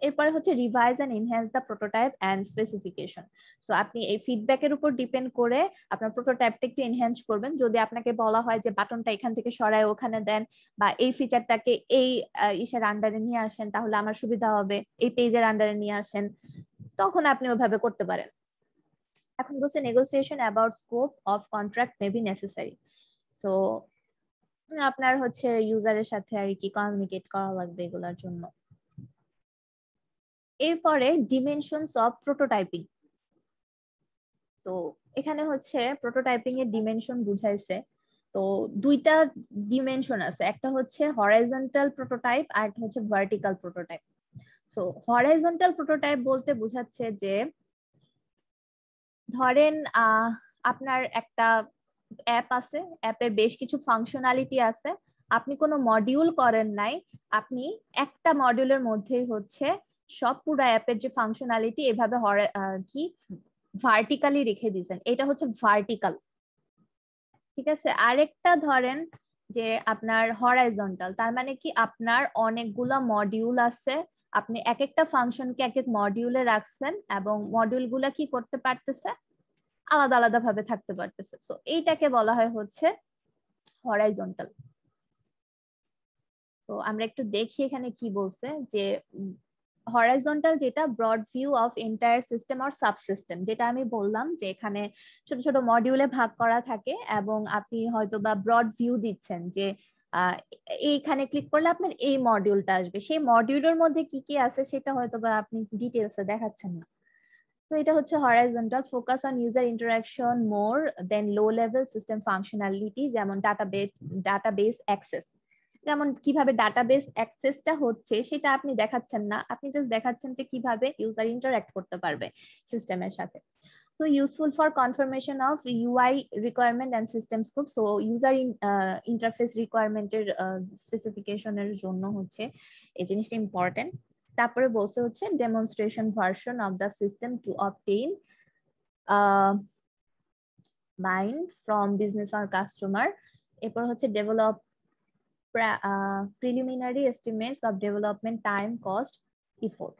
এরপরে হচ্ছে revise and enhance the prototype and specification. So আপনি এই ফিডব্যাকের উপর ডিপেন্ড করে আপনার প্রোটোটাইপটা একটু এনহ্যান্স করবেন। যদি আপনাকে বলা হয় যে বাটনটা এখান থেকে সরায় ওখানে দেন বা এই ফিচারটাকে এই ইসের আন্ডারে নিয়ে আসেন তাহলে আমার সুবিধা হবে, এই পেজের আন্ডারে নিয়ে আসেন, তখন আপনি ওইভাবে করতে পারেন। এখন বলছে negotiation about scope of contract may be necessary. So আপনার হচ্ছে ইউজারের সাথে আর কি কমিউনিকেট করা লাগবে এগুলোর জন্য। এরপরে ডিমেনশনস অফ প্রোটোটাইপিং। তো এখানে হচ্ছে প্রোটোটাইপিং এর ডিমেনশন বুঝাইছে। তো দুইটা ডিমেনশন আছে, একটা হচ্ছে হরাইজন্টাল প্রোটোটাইপ আর একটা হচ্ছে vertical prototype. So horizontal prototype বলতে বোঝাচ্ছে যে ধরেন আপনার একটা অ্যাপ আছে, অ্যাপের বেশ কিছু ফাংশনালিটি আছে, আপনি কোনো মডিউল করেন নাই, আপনি একটা মডিউলের মধ্যেই হচ্ছে সব পুরো অ্যাপের যে ফাংশনালিটি এভাবে কি ভার্টিক্যালি রেখে দিয়েছেন, এটা হচ্ছে ভার্টিক্যাল। ঠিক আছে, আরেকটা ধরেন যে আপনার হরাইজন্টাল, তার মানে কি আপনার অনেকগুলা মডিউল আছে, আপনি এক একটা ফাংশনকে এক এক মডিউলে রাখছেন এবং মডিউল গুলা কি করতে পারতেছে, আলাদা আলাদা ভাবে থাকতে পারতেছে। সো এইটাকে বলা হয় হচ্ছে হরাইজন্টাল। তো আমরা একটু দেখি এখানে কি বলছে, যে হরাইজন্টাল যেটা broad view of entire system or subsystem, যেটা আমি বললাম যে এখানে ছোট ছোট মডিউলে ভাগ করা থাকে এবং আপনি হয়তো বা ব্রড ভিউ দিচ্ছেন যে এইখানে ক্লিক করলে আপনার এই মডিউলটা আসবে, সেই মডিউলের মধ্যে কি কি আছে সেটা হয়তো বা আপনি ডিটেইলসে দেখাচ্ছেন না। তো এটা হচ্ছে horizontal, focus on user interaction more than low level system functionality, যেমন ডাটাবেস অ্যাক্সেস, যেমন কিভাবে ডাটাবেস অ্যাক্সেসটা হচ্ছে সেটা আপনি দেখাচ্ছেন না, আপনি জাস্ট দেখাচ্ছেন যে কিভাবে ইউজার ইন্টারঅ্যাক্ট করতে পারবে সিস্টেমের সাথে। So useful for confirmation of UI requirement and system scope. So user interface requirement এর specification এর জন্য হচ্ছে এই জিনিসটা ইম্পর্টেন্ট। তারপরে বলছে হচ্ছে demonstration version of the system to obtain buy-in from business or customer. এরপর হচ্ছে develop preliminary estimates of development time, cost, effort.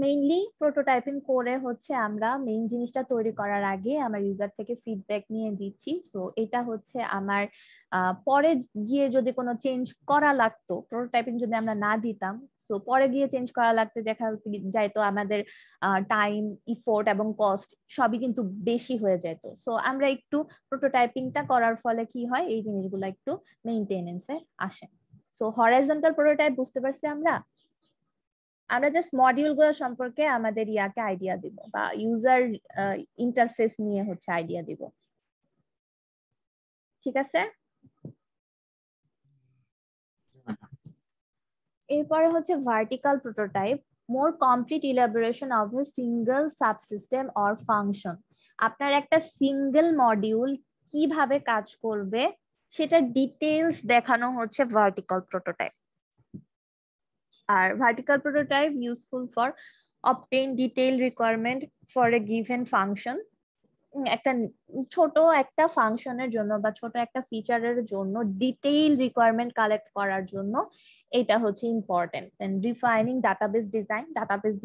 Mainly prototyping করে হচ্ছে আমরা মেইন জিনিসটা তৈরি করার আগে আমার ইউজার থেকে ফিডব্যাক নিয়ে দিচ্ছি। সো এটা হচ্ছে আমার পরে গিয়ে যদি কোনো চেঞ্জ করা লাগতো, প্রোটোটাইপিং যদি আমরা না দিতাম, তো পরে গিয়ে চেঞ্জ করা লাগতে দেখা যায় তো আমাদের টাইম, ইফোর্ট এবং কস্ট সবই কিন্তু বেশি হয়ে যেত। সো আমরা একটু প্রোটোটাইপিংটা করার ফলে কি হয়, এই জিনিসগুলো একটু মেইনটেনেন্সে আসে। সো হরাইজন্টাল প্রোটোটাইপ বুঝতে পারছি আমরা জাস্ট মডিউল গুলো সম্পর্কে আমাদের ইয়াকে আইডিয়া দিব বা ইউজার ইন্টারফেস নিয়ে হচ্ছে আইডিয়া দিব। ঠিক আছে, এরপরে হচ্ছে vertical prototype, more complete elaboration of a single subsystem or function. আপনার একটা সিঙ্গেল মডিউল কিভাবে কাজ করবে সেটা ডিটেইলস দেখানো হচ্ছে ভার্টিক্যাল প্রোটোটাইপ। আর vertical prototype useful for obtain detailed requirement for a given function, একটা ছোট একটা ফাংশনের জন্য বা ছোট একটা ফিচারের জন্য ডিটেইল রিকোয়ারমেন্ট কালেক্ট করার জন্য এটা হচ্ছে important. Then refining database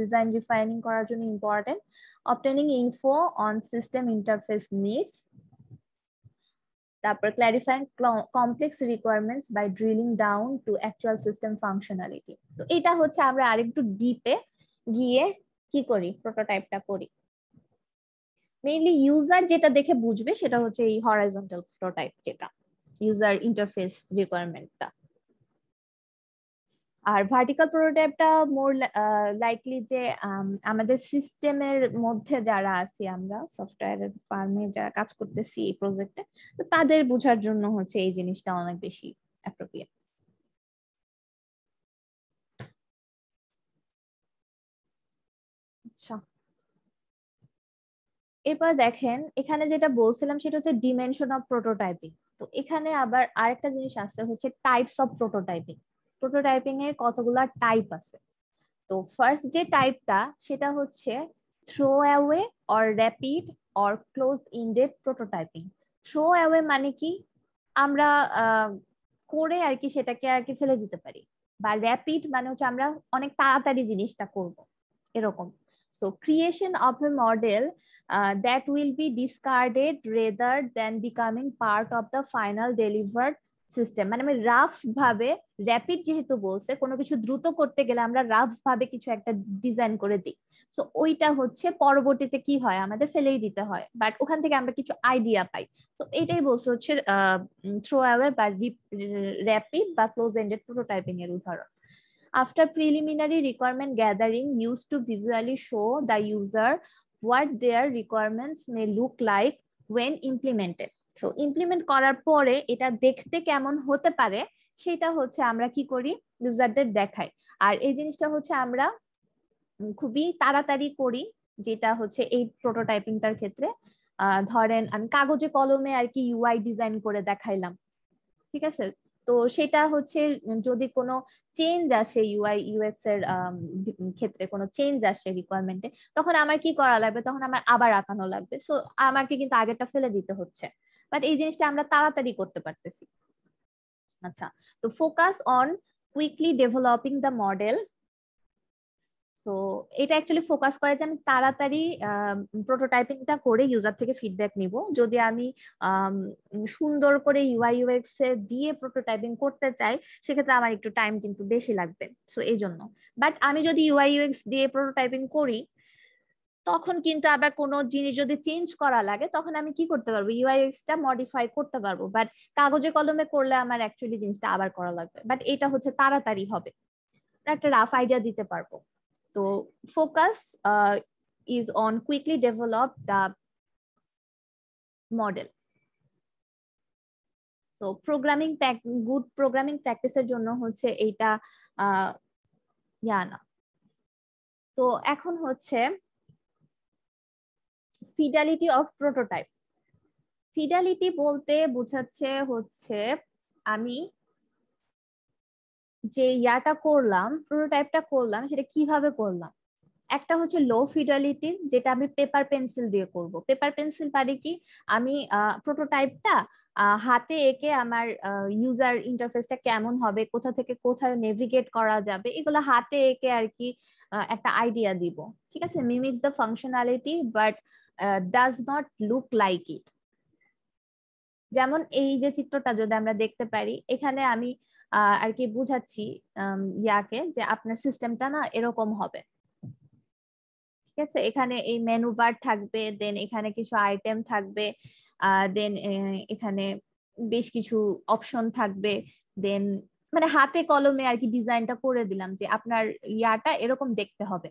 design refining করার জন্য important. obtaining info on system interface needs, তারপর clarifying complex requirements by drilling down to actual system functionality. তো এটা হচ্ছে আমরা আরেকটু ডিপে গিয়ে কি করি, প্রোটোটাইপটা করি। মেইনলি ইউজার যেটা দেখে বুঝবে সেটা হচ্ছে এই হরাইজন্টাল প্রোটোটাইপ, যেটা ইউজার ইন্টারফেস রিকোয়ারমেন্টটা। আর ভার্টিক্যাল প্রোটোটাইপটা মোর লাইকলি যে আমাদের সিস্টেমের মধ্যে যারা আছি, আমরা সফটওয়্যার ফার্মে যারা কাজ করতেছি এই প্রজেক্টে, তো তাদের বোঝার জন্য হচ্ছে এই জিনিসটা অনেক বেশি অ্যাপ্রোপ্রিয়েট। আচ্ছা, এরপর দেখেন এখানে যেটা বলছিলাম সেটা হচ্ছে ডিমেনশন অফ প্রোটোটাইপিং। তো এখানে আবার আরেকটা জিনিস আছে হচ্ছে টাইপস অফ প্রোটোটাইপিং। প্রোটোটাইপিং এর কতগুলা টাইপ আছে। তো ফার্স্ট যে টাইপটা সেটা হচ্ছে throw away or rapid or close ended prototyping. Throw away মানে কি, আমরা করে আর কি সেটাকে আর কি ফেলে দিতে পারি, বা র্যাপিড মানে হচ্ছে আমরা অনেক তাড়াতাড়ি জিনিসটা করব এরকম। So creation of a model that will be discarded rather than becoming part of the final delivered system, মানে আমি রাফ ভাবে, র্যাপিড যেহেতু বলছে কোনো কিছু দ্রুত করতে গেলে আমরা রাফ ভাবে কিছু একটা ডিজাইন করে দিই, তো ওইটা হচ্ছে পরবর্তীতে কি হয় আমাদের ফেলেই দিতে হয়, বাট ওখান থেকে আমরা কিছু আইডিয়া পাই। তো এইটাই বলছে হচ্ছে থ্রো অ্যাওয়ে বা র্যাপিড বা ক্লোজ এন্ডেড প্রোটোটাইপিং এর উদাহরণ। After preliminary requirement gathering used to visually show the user what their requirements may look like when implemented. So implement করার পরে এটা দেখতে কেমন হতে পারে সেটা হচ্ছে আমরা কি করি, ইউজারদের দেখাই। আর এই জিনিসটা হচ্ছে আমরা খুবই তাড়াতাড়ি করি, যেটা হচ্ছে এই প্রোটোটাইপিংটার ক্ষেত্রে ধরেন আমি কাগজে কলমে আর কি ইউআই ডিজাইন করে দেখাইলাম, ঠিক আছে। তো সেটা হচ্ছে যদি কোনো চেঞ্জ আসে ইউআই ইউএক্স এর ক্ষেত্রে, কোনো চেঞ্জ আসে রিকোয়ারমেন্টে, তখন আমার কি করা লাগবে, তখন আমার আবার আঁকানো লাগবে। সো আমাকে কিন্তু আগেরটা ফেলে দিতে হচ্ছে, বাট এই জিনিসটা আমরা তাড়াতাড়ি করতে পারতেছি। আচ্ছা, তো focus on quickly developing the model তো এটা অ্যাকচুয়ালি ফোকাস করে যে আমি তাড়াতাড়ি প্রোটোটাইপিংটা করে ইউজার থেকে ফিডব্যাক নিব। যদি আমি সুন্দর করে ইউআই ইউএক্স এ দিয়ে প্রোটোটাইপিং করতে চাই সেক্ষেত্রে আমার একটু টাইম কিন্তু বেশি লাগবে, সো এই জন্য। বাট আমি যদি ইউআই ইউএক্স দিয়ে প্রোটোটাইপিং করি তখন কিন্তু আবার কোনো জিনিস যদি চেঞ্জ করা লাগে তখন আমি কি করতে পারবো, ইউআইএক্স টা মডিফাই করতে পারবো। বাট কাগজে কলমে করলে আমার অ্যাকচুয়ালি জিনিসটা আবার করা লাগবে। বাট এটা হচ্ছে তাড়াতাড়ি হবে, একটা রাফ আইডিয়া দিতে পারবো। তো focus is on quickly develop the model. So good programming practice এর জন্য হচ্ছে এইটা না। তো এখন হচ্ছে ফিডালিটি অফ প্রোটোটাইপ। ফিডালিটি বলতে বোঝাচ্ছে হচ্ছে আমি যে ইয়াটা করলাম, প্রোটোটাইপটা করলাম, সেটা কিভাবে করলাম। একটা হচ্ছে লো ফিডালিটি, যেটা আমি পেপার পেন্সিল দিয়ে করব। পেপার পেন্সিল মানে কি, আমি প্রোটোটাইপটা হাতে এঁকে আমার ইউজার ইন্টারফেসটা কেমন হবে, কোথা থেকে কোথায় নেভিগেট করা যাবে, এগুলো হাতে এঁকে আর কি একটা আইডিয়া দিব। ঠিক আছে, mimics the functionality but does not look like it. যেমন এই যে চিত্রটা যদি আমরা দেখতে পারি, এখানে আমি আর কি বুঝাচ্ছি ইয়াকে যে আপনার সিস্টেমটা না এরকম হবে। ঠিক আছে, এখানে এই মেনু বার থাকবে, দেন এখানে কিছু আইটেম থাকবে, দেন এখানে বেশ কিছু অপশন থাকবে, দেন মানে হাতে কলমে আর কি ডিজাইনটা করে দিলাম যে আপনার ইয়াটা এরকম দেখতে হবে।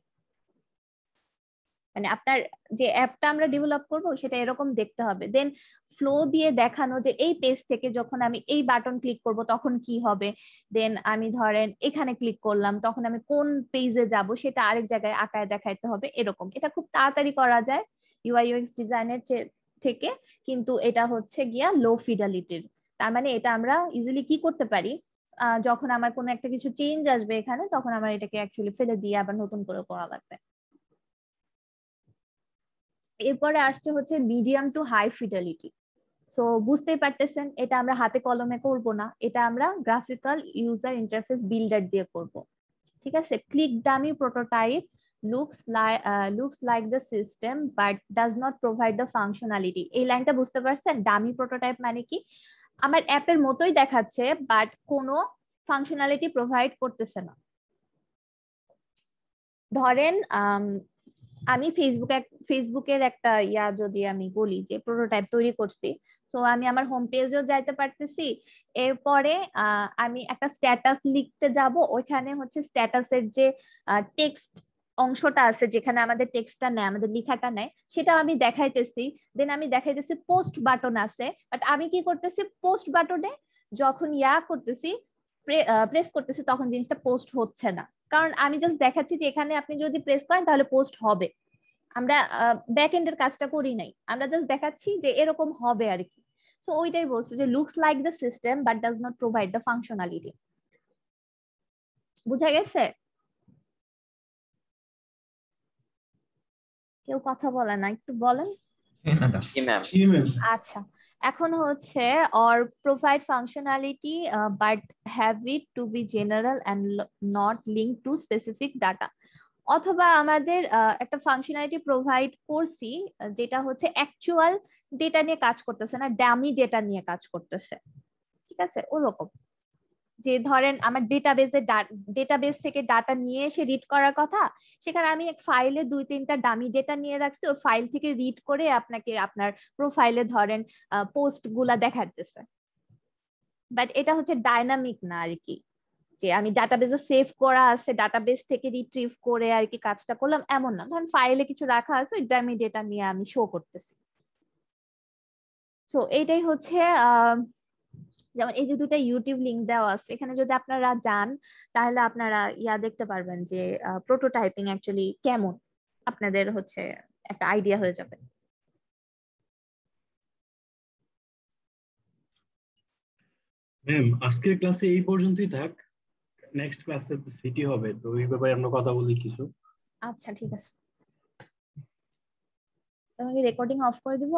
মানে আপনার যে অ্যাপটা আমরা ডেভেলপ করব সেটা এরকম দেখতে হবে। দেন ফ্লো দিয়ে দেখানো যে এই পেজ থেকে যখন আমি এই বাটন ক্লিক করব তখন কি হবে, দেন আমি ধরেন এখানে ক্লিক করলাম তখন আমি কোন পেজে যাব সেটা আরেক জায়গায় আঁকায় দেখাইতে হবে। এরকম এটা খুব তাড়াতাড়ি করা যায় ইউআই ইউএক্স ডিজাইনের থেকে, কিন্তু এটা হচ্ছে গিয়া লো ফিডালিটির। তার মানে এটা আমরা ইজিলি কি করতে পারি, যখন আমার কোনো একটা কিছু চেঞ্জ আসবে এখানে তখন আমার এটাকে অ্যাকচুয়ালি ফেলে দিয়ে আবার নতুন করে করা লাগবে। এরপরে আসছে হচ্ছে মিডিয়াম টু হাই ফিডালিটি। সো বুঝতেই পারতেছেন এটা আমরা হাতে কলমে করব না, এটা আমরা গ্রাফিক্যাল ইউজার ইন্টারফেস বিল্ডার দিয়ে করব। ঠিক আছে, click dummy prototype looks like the system but does not provide the functionality. এই লাইনটা বুঝতে পারছেন? ডামি প্রোটোটাইপ মানে কি, আমার অ্যাপের মতোই দেখাচ্ছে বাট কোনো ফাংশনালিটি প্রোভাইড করতেছে না। ধরেন আমি ফেসবুকের একটা যদি আমি বলি যে প্রোটোটাইপ তৈরি করছি, তো আমি আমার হোম পেজেও যাইতে পারতেছি। এরপরে আমি একটা স্ট্যাটাস লিখতে যাব, ওইখানে হচ্ছে স্ট্যাটাসের যে টেক্সট অংশটা আছে যেখানে আমাদের টেক্সটটা নেয়, আমাদের লেখাটা নেয়, সেটা আমি দেখাইতেছি। দেন আমি দেখাইতেছি পোস্ট বাটন আছে, বাট আমি কি করতেছি, পোস্ট বাটনে যখন করতেছি প্রেস করতেছি তখন জিনিসটা পোস্ট হচ্ছে না, কারণ আমি জাস্ট দেখাচ্ছি যে এখানে আপনি যদি প্রেস করেন তাহলে পোস্ট হবে। আমরা ব্যাক এন্ডের কাজটা করি নাই, আমরা জাস্ট দেখাচ্ছি যে এরকম হবে আর কি। সো ওইটাই বলছে যে looks like the system but does not provide the functionality. বুঝা গেছে? কেউ কথা বলে না, একটু বলেন। আচ্ছা, এখন হচ্ছে or provide functionality but have it to be general and not linked to specific data. অথবা আমাদের একটা ফাংশনালিটি প্রোভাইড করছি যেটা হচ্ছে অ্যাকচুয়াল ডেটা নিয়ে কাজ করতেছে না, ডামি ডেটা নিয়ে কাজ করতেছে। ঠিক আছে, ওরকম যে ধরেন আমার ডেটাবেস থেকে ডাটা নিয়ে এসে রিড করার কথা, সেখানে আমি এক ফাইলে 2-3টা ডামি ডেটা নিয়ে রাখছি, ওই ফাইল থেকে রিড করে আপনাকে আপনার প্রোফাইলে ধরেন পোস্ট গুলা দেখাতেছে। বাট এটা হচ্ছে ডাইনামিক না আর কি, যে আমি ডাটাবেসে সেভ করা আছে, ডাটাবেস থেকে রিট্রিভ করে আর কি কাজটা করলাম এমন না। ধরেন ফাইলে কিছু রাখা আছে, ওই ডামি ডেটা নিয়ে আমি শো করতেছি। সো এইটাই হচ্ছে যেমন এই যে দুটো ইউটিউব লিংক দেওয়া আছে, এখানে যদি আপনারা যান তাহলে আপনারা দেখতে পারবেন যে প্রোটোটাইপিং অ্যাকচুয়ালি কেমন, আপনাদের হচ্ছে একটা আইডিয়া হয়ে যাবে। ম্যাম আজকের ক্লাসে এই পর্যন্তই থাক, নেক্সট ক্লাসে তো সিটি হবে, তো ওই ব্যাপারে আমরা কথা বলি কিছু। আচ্ছা ঠিক আছে, তুমি কি রেকর্ডিং অফ করে দিব?